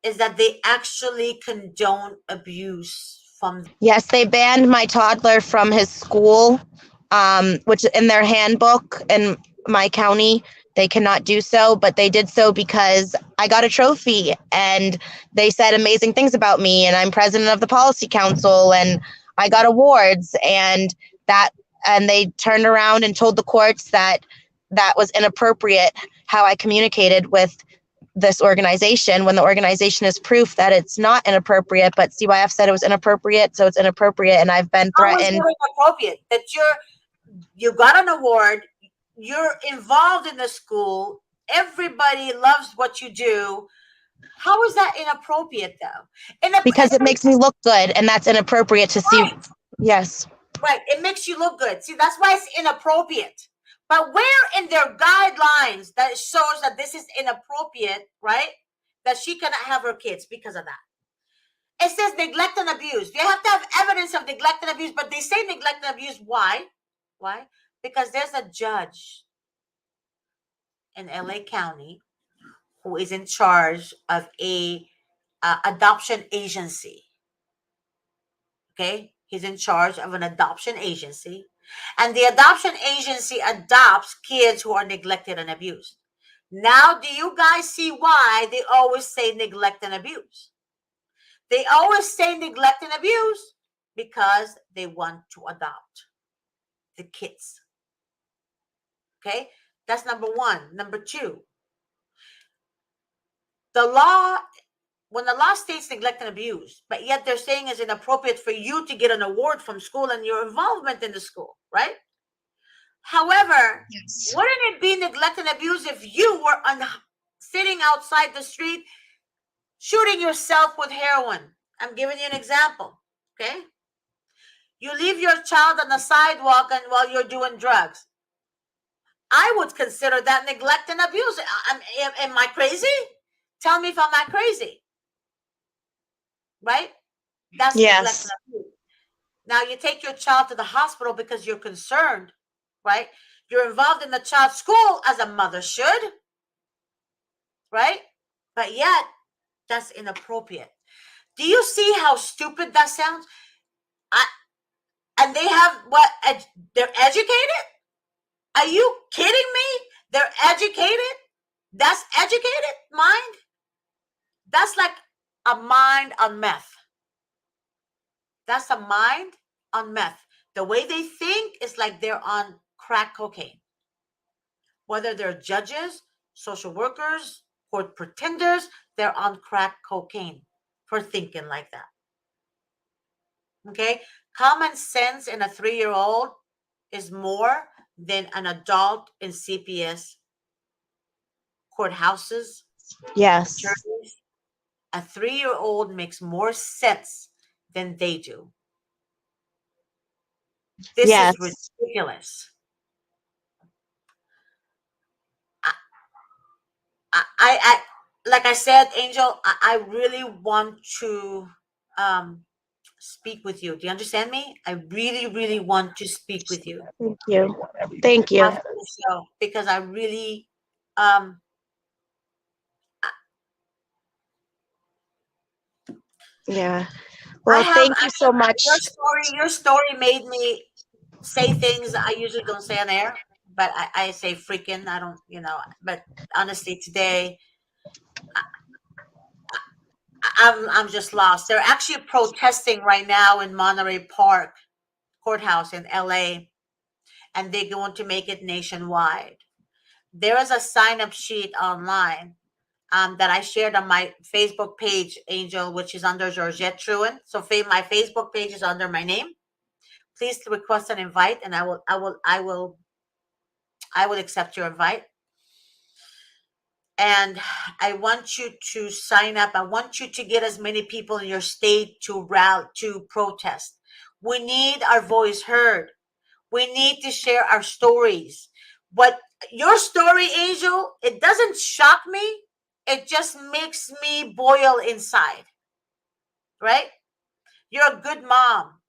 is that they actually condone abuse from. Yes, they banned my toddler from his school, which in their handbook in my county, they cannot do so, but they did so because I got a trophy and they said amazing things about me, and I'm president of the policy council and I got awards, and that, and they turned around and told the courts that that was inappropriate how I communicated with this organization, when the organization is proof that it's not inappropriate, but CYF said it was inappropriate, so it's inappropriate, and I've been How is threatened. it inappropriate that you got an award, you're involved in the school, everybody loves what you do? How is that inappropriate though? Because it makes me look good, and that's inappropriate to see. Right. Yes. Right, it makes you look good. See, that's why it's inappropriate. But where in their guidelines that shows that this is inappropriate, right? That she cannot have her kids because of that. It says neglect and abuse. You have to have evidence of neglect and abuse, but they say neglect and abuse. Why? Why? Because there's a judge in LA County who is in charge of a adoption agency. Okay, he's in charge of an adoption agency, and the adoption agency adopts kids who are neglected and abused. Now, do you guys see why they always say neglect and abuse? They always say neglect and abuse because they want to adopt the kids. Okay, that's number one. Number two, the law, when the law states neglect and abuse, but yet they're saying it's inappropriate for you to get an award from school and your involvement in the school, right? However, Yes. wouldn't it be neglect and abuse if you were sitting outside the street shooting yourself with heroin? I'm giving you an example, okay? You leave your child on the sidewalk and while you're doing drugs. I would consider that neglect and abuse. Am I crazy? Tell me if I'm not crazy, right? That's neglect Yes. and abuse. Now you take your child to the hospital because you're concerned, right? You're involved in the child's school as a mother should, right? But yet, that's inappropriate. Do you see how stupid that sounds? And they have what? They're educated? Are you kidding me? They're educated? That's educated mind? That's like a mind on meth. That's a mind on meth. The way they think is like they're on crack cocaine. Whether they're judges, social workers, court pretenders, they're on crack cocaine for thinking like that. Okay? Common sense in a 3-year-old is more than an adult in CPS courthouses, Yes. attorneys. A 3-year-old makes more sense than they do. This Yes. is ridiculous. I like I said, Angel, I really want to speak with you. Do you understand me? I really, really want to speak with you Thank you. Thank you. after the show because I really um Yeah. I Well, have thank you so much. your story made me say things I usually don't say on air, but I say freaking, I don't, but honestly today I'm just lost. They're actually protesting right now in Monterey Park courthouse in LA, and they're going to make it nationwide. There is a sign up sheet online that I shared on my Facebook page, Angel, which is under Georgette Truin. So my Facebook page is under my name. Please request an invite, and I will accept your invite. And I want you to sign up. I want you to get as many people in your state to rally to protest. We need our voice heard. We need to share our stories. But your story, Angel, it doesn't shock me. It just makes me boil inside, right? You're a good mom.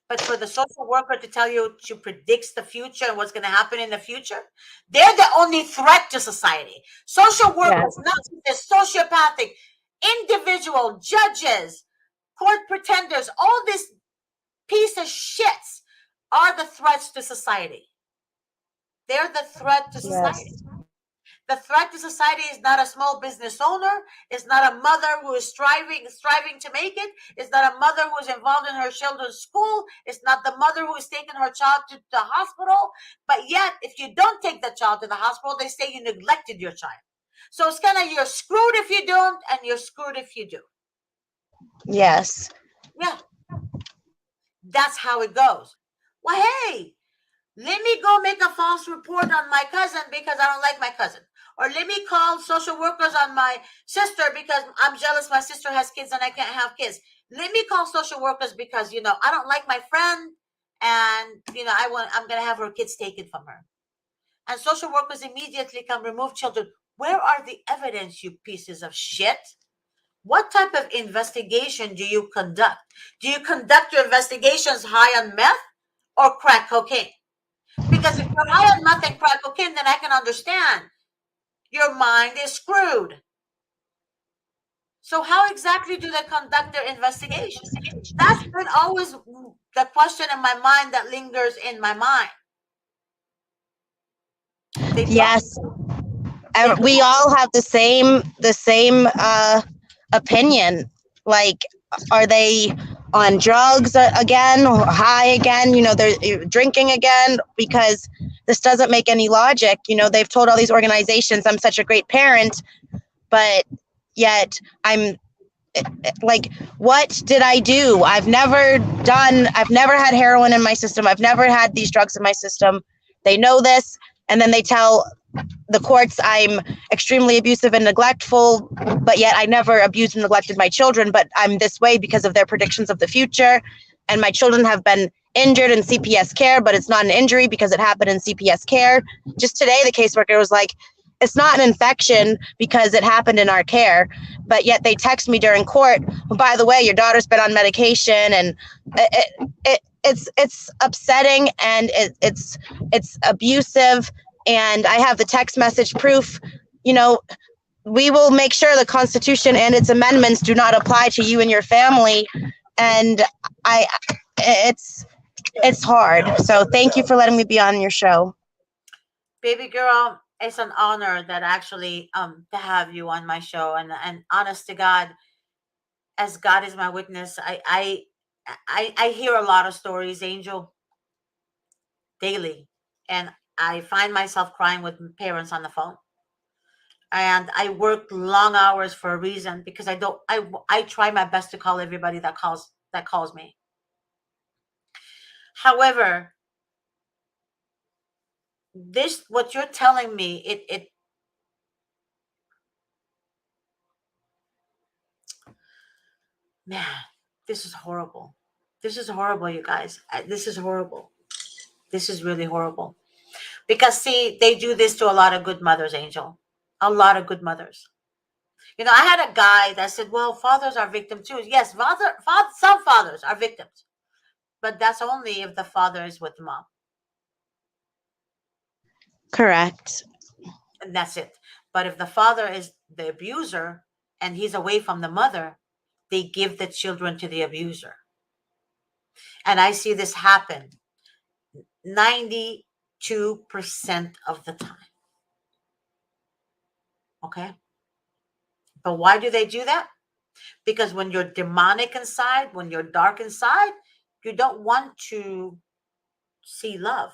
But for the social worker to tell you she predicts the future and what's going to happen in the future, they're the only threat to society. Social Yes. workers, not the sociopathic, individual judges, court pretenders, all these piece of shits are the threats to society. They're the threat to society. Yes. The threat to society is not a small business owner. It's not a mother who is striving to make it. It's not a mother who is involved in her children's school. It's not the mother who is taking her child to the hospital. But yet, if you don't take the child to the hospital, they say you neglected your child. So it's kind of you're screwed if you don't, and you're screwed if you do. Yes. Yeah, that's how it goes. Well, hey, let me go make a false report on my cousin because I don't like my cousin. Or let me call social workers on my sister because I'm jealous my sister has kids and I can't have kids. Let me call social workers because, I don't like my friend and, I'm going to have her kids taken from her. And social workers immediately can remove children. Where are the evidence, you pieces of shit? What type of investigation do you conduct? Do you conduct your investigations high on meth or crack cocaine? Because if you're high on meth and crack cocaine, then I can understand. Your mind is screwed. So how exactly do they conduct their investigation? That's been always the question in my mind that lingers in my mind. They Yes. They We don't. all have the same opinion. Like, are they on drugs again, or high again? They're drinking again, because this doesn't make any logic. They've told all these organizations I'm such a great parent, but yet I'm like, what did I do? I've never had heroin in my system. I've never had these drugs in my system. They know this, and then they tell the courts I'm extremely abusive and neglectful, but yet I never abused and neglected my children, but I'm this way because of their predictions of the future. And my children have been injured in CPS care, but it's not an injury because it happened in CPS care. Just today, the caseworker was like, it's not an infection because it happened in our care. But yet they text me during court, well, by the way, your daughter's been on medication, and it's upsetting, and it's abusive. And I have the text message proof. We will make sure the Constitution and its amendments do not apply to you and your family. And it's hard. So thank you for letting me be on your show. Baby girl, it's an honor that actually to have you on my show. And honest to God, as God is my witness, I hear a lot of stories, Angel, daily, and I find myself crying with parents on the phone. And I work long hours for a reason because I try my best to call everybody that calls me. However, this what you're telling me, it man, this is horrible. This is horrible, you guys. This is horrible. This is really horrible. Because see, they do this to a lot of good mothers, Angel. A lot of good mothers. I had a guy that said, "Well, fathers are victims too." Yes, some fathers are victims, but that's only if the father is with mom, Correct. and that's it. But if the father is the abuser and he's away from the mother, they give the children to the abuser, and I see this happen 92% of the time. Okay, but why do they do that? Because when you're demonic inside, when you're dark inside, you don't want to see love.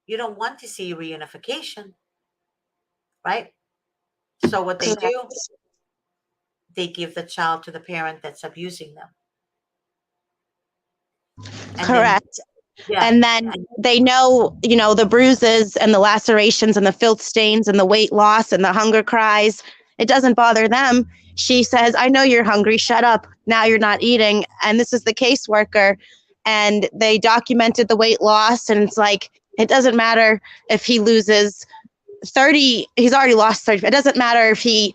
You don't want to see reunification, right? So what they Correct. do, they give the child to the parent that's abusing them. And then, Correct. yeah, And then they know, the bruises and the lacerations and the filth stains and the weight loss and the hunger cries it doesn't bother them. She says, I know you're hungry, shut up, now you're not eating. And this is the caseworker, and they documented the weight loss, and it's like, it doesn't matter if he loses 30, he's already lost 30. It doesn't matter if he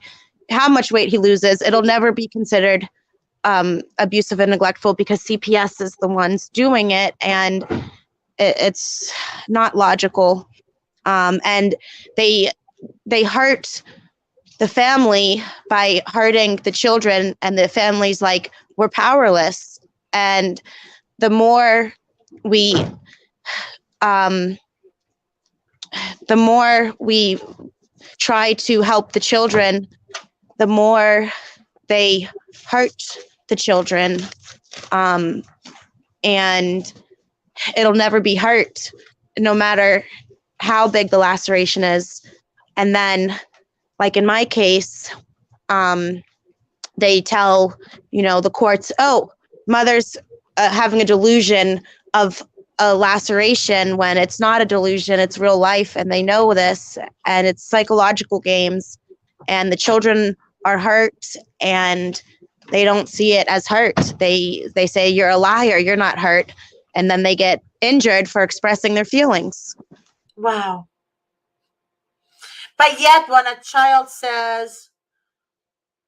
how much weight he loses, it'll never be considered abusive and neglectful because CPS is the ones doing it, and it's not logical. And they hurt the family by hurting the children, and the family's like, we're powerless. And the more we um, the more we try to help the children, the more they hurt the children, and it'll never be hurt, no matter how big the laceration is. And then, like in my case, they tell, the courts, oh, mother's having a delusion of a laceration, when it's not a delusion, it's real life, and they know this, and it's psychological games, and the children are hurt, and they don't see it as hurt. They say, you're a liar, you're not hurt, and then they get injured for expressing their feelings. Wow. But yet, when a child says,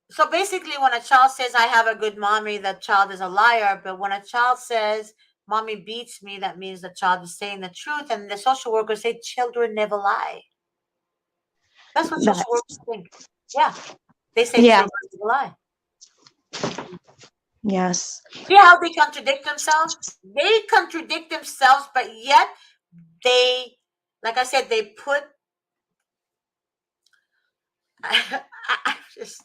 so basically, when a child says, I have a good mommy, that child is a liar. But when a child says, mommy beats me, that means the child is saying the truth. And the social workers say, children never lie. That's what social workers think. Yeah. They say children never lie. Yes. See how they contradict themselves? They contradict themselves, but yet they, like I said, they put, I just,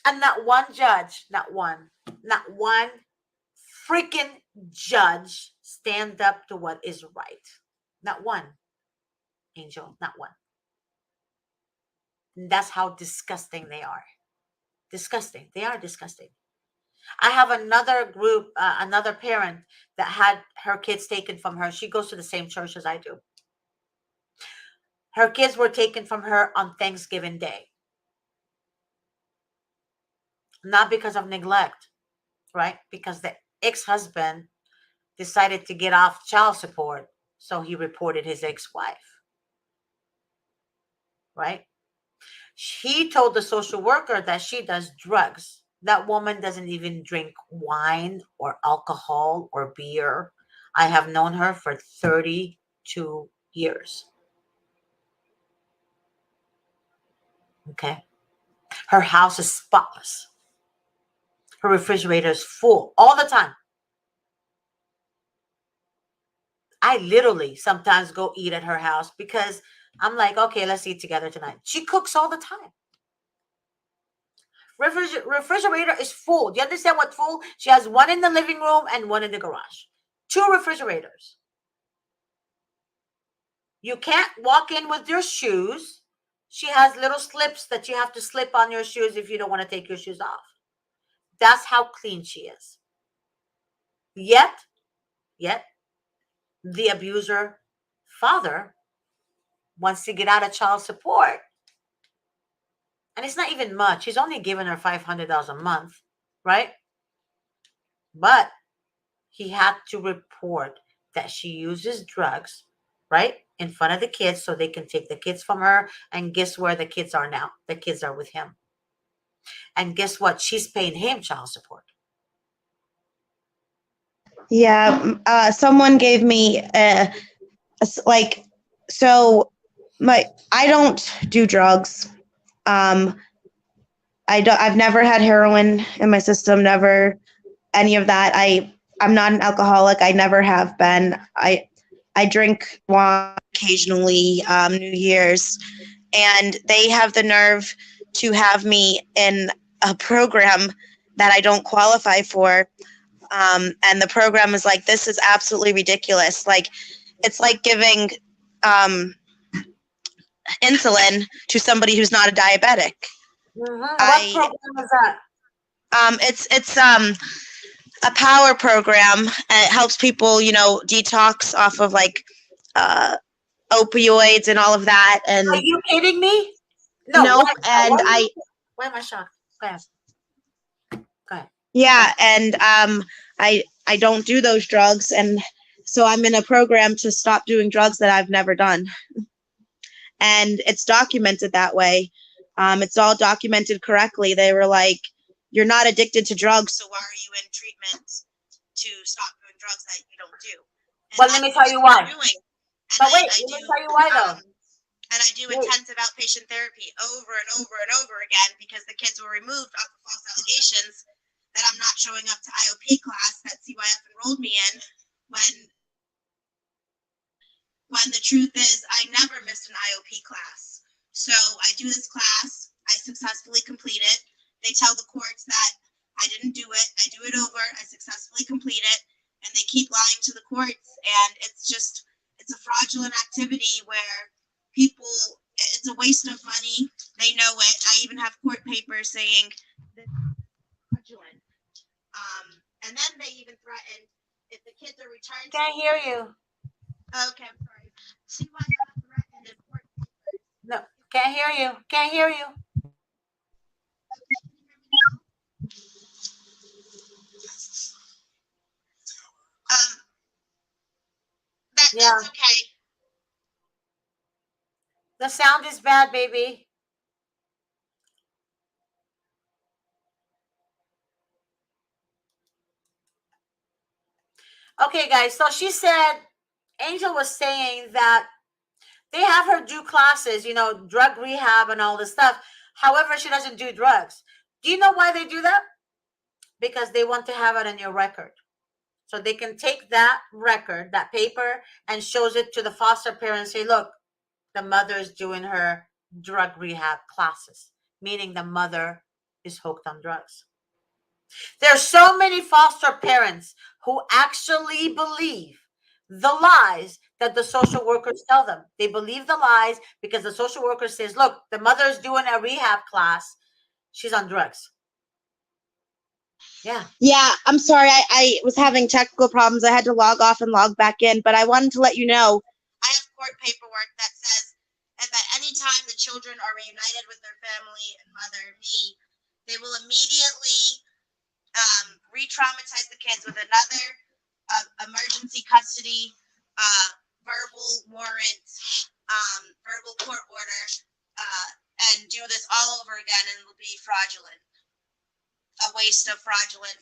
and not one judge, not one freaking judge stand up to what is right. Not one, Angel, not one. And that's how disgusting they are. Disgusting. They are disgusting. I have another group, another parent that had her kids taken from her. She goes to the same church as I do. Her kids were taken from her on Thanksgiving Day. Not because of neglect, right? Because the ex-husband decided to get off child support, so he reported his ex-wife, right? He told the social worker that she does drugs. That woman doesn't even drink wine or alcohol or beer. I have known her for 32 years. Okay. Her house is spotless. Her refrigerator is full all the time. I literally sometimes go eat at her house because I'm like, okay, let's eat together tonight. She cooks all the time. Refrigerator is full. Do you understand what full? She has one in the living room and one in the garage. 2 refrigerators. You can't walk in with your shoes. She has little slips that you have to slip on your shoes if you don't want to take your shoes off. That's how clean she is. Yet, the abuser father wants to get out of child support. And it's not even much. He's only giving her $500 a month, right? But he had to report that she uses drugs, right, in front of the kids so they can take the kids from her. And guess where the kids are now? The kids are with him. And guess what? She's paying him child support. Yeah, someone gave me I don't do drugs. I've never had heroin in my system, never any of that. I'm not an alcoholic. I never have been. I drink wine occasionally, New Year's, and they have the nerve to have me in a program that I don't qualify for. And the program is like, this is absolutely ridiculous. Like, it's like giving insulin to somebody who's not a diabetic. Mm-hmm. What program is that? It's a power program, and it helps people, detox off of like opioids and all of that. Are And you kidding me? No, why? nope. And Why am I shocked? Go ahead. Go ahead. Go yeah, ahead. and I don't do those drugs, and so I'm in a program to stop doing drugs that I've never done, and it's documented that way. It's all documented correctly. They were like, "You're not addicted to drugs, so why are you in treatment to stop doing drugs that you don't do?" And But let me that's tell what you I'm why. doing. And But wait, I let do me tell you why though. and I do Wait. intensive outpatient therapy over and over and over again because the kids were removed off of false allegations that I'm not showing up to IOP class that CYF enrolled me in when the truth is I never missed an IOP class. So I do this class, I successfully complete it. They tell the courts that I didn't do it, I do it over, I successfully complete it, and they keep lying to the courts, and it's a fraudulent activity where people, it's a waste of money. They know it. I even have court papers saying this is fraudulent. And then they even threatened if the kids are returned. Can't hear you. Okay, I'm sorry. CYF threatened in court papers. No, can't hear you. Can't hear you. Okay, can you hear me now? Yeah. That's okay. The sound is bad, baby. Okay, guys. So she said, Angel was saying that they have her do classes, drug rehab and all this stuff. However, she doesn't do drugs. Do you know why they do that? Because they want to have it on your record. So they can take that record, that paper, and shows it to the foster parents. Say, look, the mother is doing her drug rehab classes, meaning the mother is hooked on drugs. There's so many foster parents who actually believe the lies that the social workers tell them. They believe the lies because the social worker says, look, the mother's doing a rehab class. She's on drugs. Yeah. Yeah, I'm sorry. I was having technical problems. I had to log off and log back in, but I wanted to let you know I have court paperwork that says that any time the children are reunited with their family and mother, me, they will immediately re-traumatize the kids with another emergency custody, verbal warrant, verbal court order, and do this all over again, and it will be fraudulent. A waste of fraudulent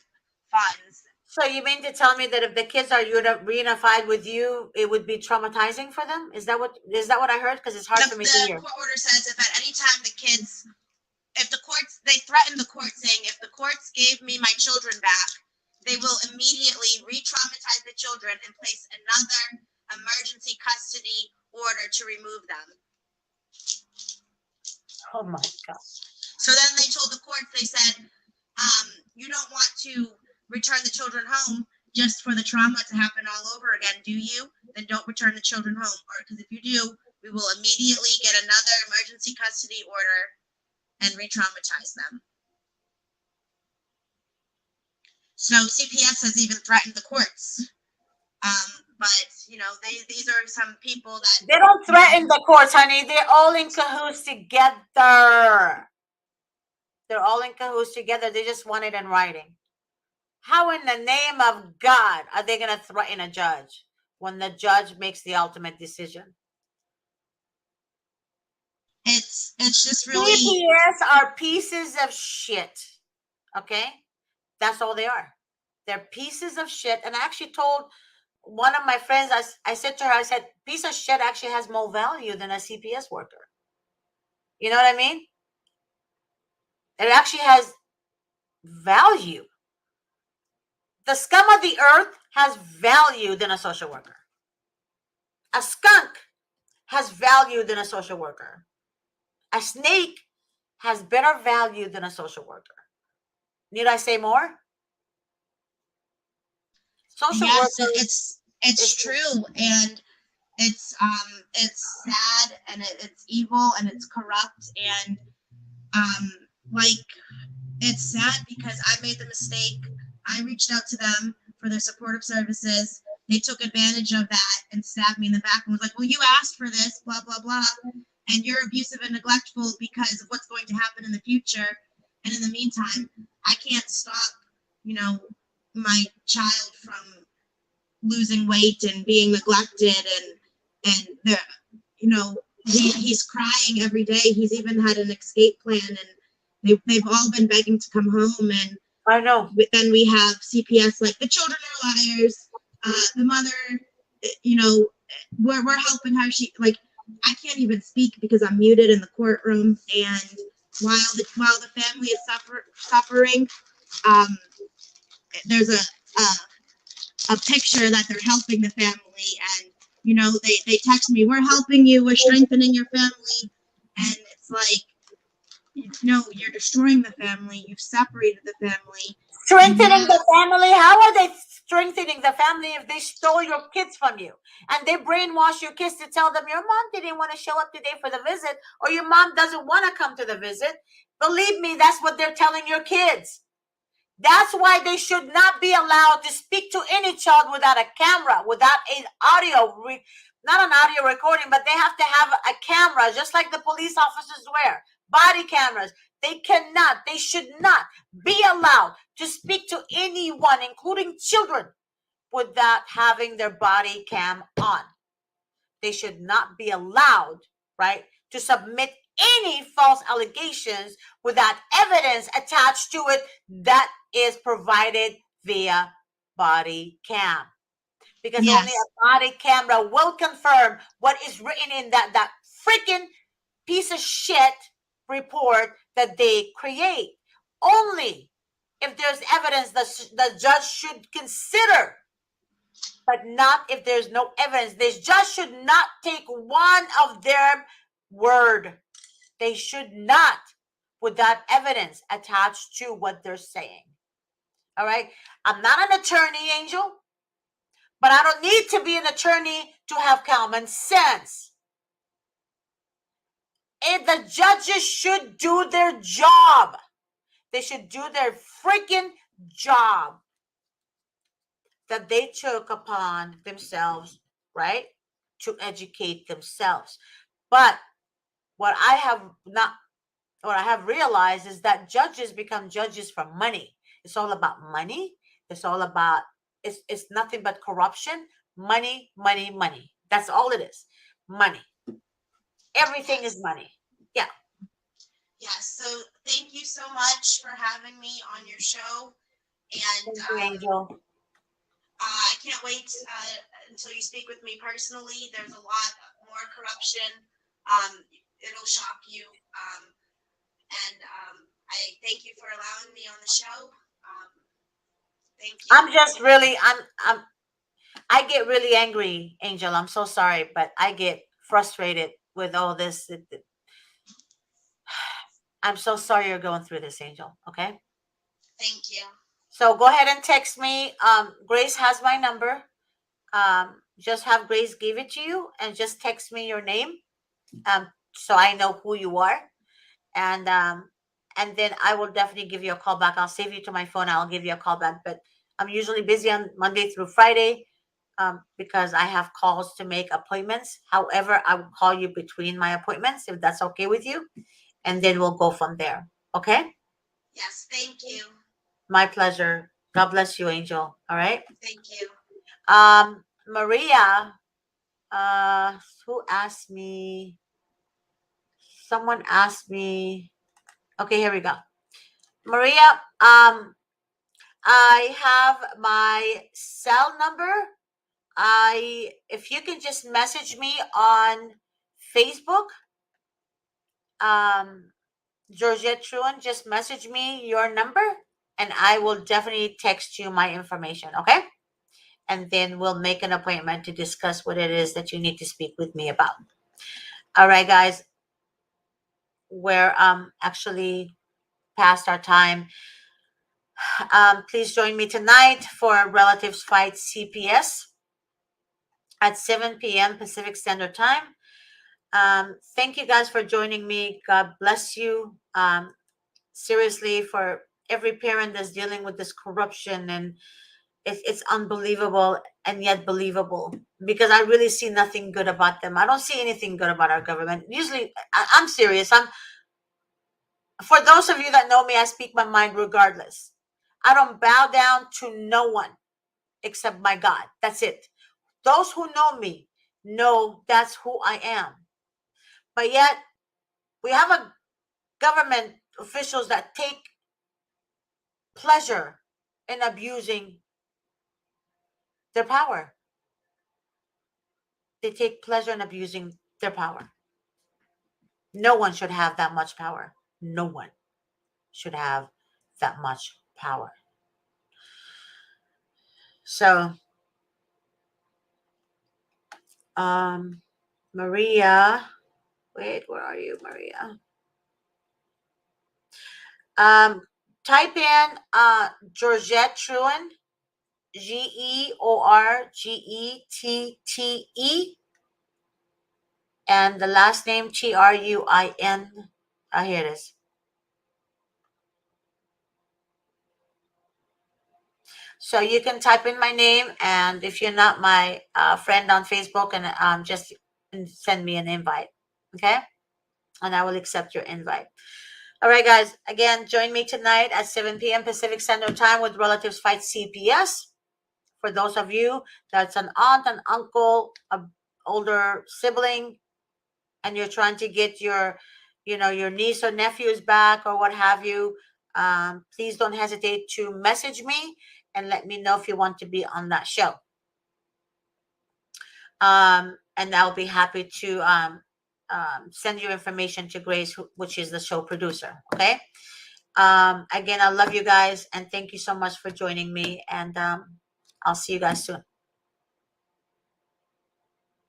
funds. So you mean to tell me that if the kids are reunified with you, it would be traumatizing for them? Is that what I heard? Because it's hard for me to hear. The court order says if at any time the kids, if the courts, they threaten the court saying if the courts gave me my children back, they will immediately re-traumatize the children and place another emergency custody order to remove them. Oh my God. So then they told the courts, they said, you don't want to return the children home just for the trauma to happen all over again, do you? Then don't return the children home. Or because if you do, we will immediately get another emergency custody order and re-traumatize them. So CPS has even threatened the courts. But these are some people that they don't threaten the courts, honey. They're all in cahoots together. They're all in cahoots together. They just want it in writing. How in the name of God are they going to threaten a judge when the judge makes the ultimate decision? It's just really CPS are pieces of shit. Okay? That's all they are. They're pieces of shit. And I actually told one of my friends, I said to her, I said, piece of shit actually has more value than a CPS worker. You know what I mean? It actually has value. The scum of the earth has value than a social worker. A skunk has value than a social worker. A snake has better value than a social worker. Need I say more? Social yes, it's true, and it's sad, and it's evil, and it's corrupt, and like it's sad because I made the mistake. I reached out to them for their supportive services. they took advantage of that and stabbed me in the back and was like, well, you asked for this, blah, blah, blah. And you're abusive and neglectful because of what's going to happen in the future. And in the meantime, I can't stop, you know, my child from losing weight and being neglected and the, you know, he's crying every day. He's even had an escape plan, and they've all been begging to come home. And I know. then we have CPS like the children are liars. The mother, you know, we're helping her. She like I can't even speak because I'm muted in the courtroom. And while the family is suffering, um, there's a picture that they're helping the family, and you know they text me, we're helping you, we're strengthening your family, and it's like, no, you're destroying the family, you've separated the family. Strengthening the family? How are they strengthening the family if they stole your kids from you and they brainwash your kids to tell them your mom didn't want to show up today for the visit, or your mom doesn't want to come to the visit? Believe me, that's what they're telling your kids. That's why they should not be allowed to speak to any child without a camera, without an not an audio recording, but they have to have a camera, just like the police officers wear body cameras. They cannot, they should not be allowed to speak to anyone, including children, without having their body cam on. They should not be allowed, right, to submit any false allegations without evidence attached to it that is provided via body cam. Because Yes. only a body camera will confirm what is written in that freaking piece of shit report that they create. Only if there's evidence that the judge should consider, but not if there's no evidence. This judge should not take one of their word. They should not, without evidence attached to what they're saying. All right. I'm not an attorney, Angel, but I don't need to be an attorney to have common sense. And the judges should do their job. They should do their freaking job that they took upon themselves, right? To educate themselves. But what I have not what I have realized is that judges become judges for money. It's all about money. It's all about it's nothing but corruption, money, money, money. That's all it is. Money. Everything is money. Yeah. Yes. So thank you so much for having me on your show, and Thank you, Angel. I can't wait until you speak with me personally. There's a lot more corruption. It'll shock you. And I thank you for allowing me on the show. Thank you. I'm just really I get really angry, Angel. I'm so sorry, but I get frustrated with all this. I'm so sorry you're going through this, Angel. Okay. Thank you. So go ahead and text me. Grace has my number. Just have Grace give it to you, and just text me your name, so I know who you are, and then I will definitely give you a call back. I'll save you to my phone. I'll give you a call back, but I'm usually busy on Monday through Friday, because I have calls to make appointments. However, I will call you between my appointments if that's okay with you, and then we'll go from there. Okay? Yes, thank you. My pleasure. God bless you, Angel. All right. Thank you. Maria, who asked me? Someone asked me. Okay, here we go. Maria, I have my cell number. If you can just message me on Facebook, Georgette Truan, just message me your number, and I will definitely text you my information. Okay, and then we'll make an appointment to discuss what it is that you need to speak with me about. All right, guys, we're actually past our time. Please join me tonight for Relatives Fight CPS at 7 p.m. Pacific Standard Time. Thank you guys for joining me. God bless you. Seriously, for every parent that's dealing with this corruption and It's unbelievable and yet believable, because I really see nothing good about them. I don't see anything good about our government. Usually, I'm serious. For those of you that know me, I speak my mind regardless. I don't bow down to no one except my God. That's it. Those who know me know that's who I am. But yet, we have a government officials that take pleasure in abusing their power. They take pleasure in abusing their power. No one should have that much power. No one should have that much power. So, um, Maria, wait, where are you, Maria? Um, Type in Georgette Truen, Georgette, and the last name Truin. Here it is. So you can type in my name, and if you're not my friend on Facebook, and just send me an invite, okay? And I will accept your invite. All right, guys. Again, join me tonight at 7 p.m. Pacific Standard Time with Relatives Fight CPS. For those of you that's an aunt, an uncle, a older sibling, and you're trying to get your, your niece or nephews back or what have you, please don't hesitate to message me and let me know if you want to be on that show. And I'll be happy to send your information to Grace, which is the show producer. Okay. Again, I love you guys, and thank you so much for joining me. And I'll see you guys soon.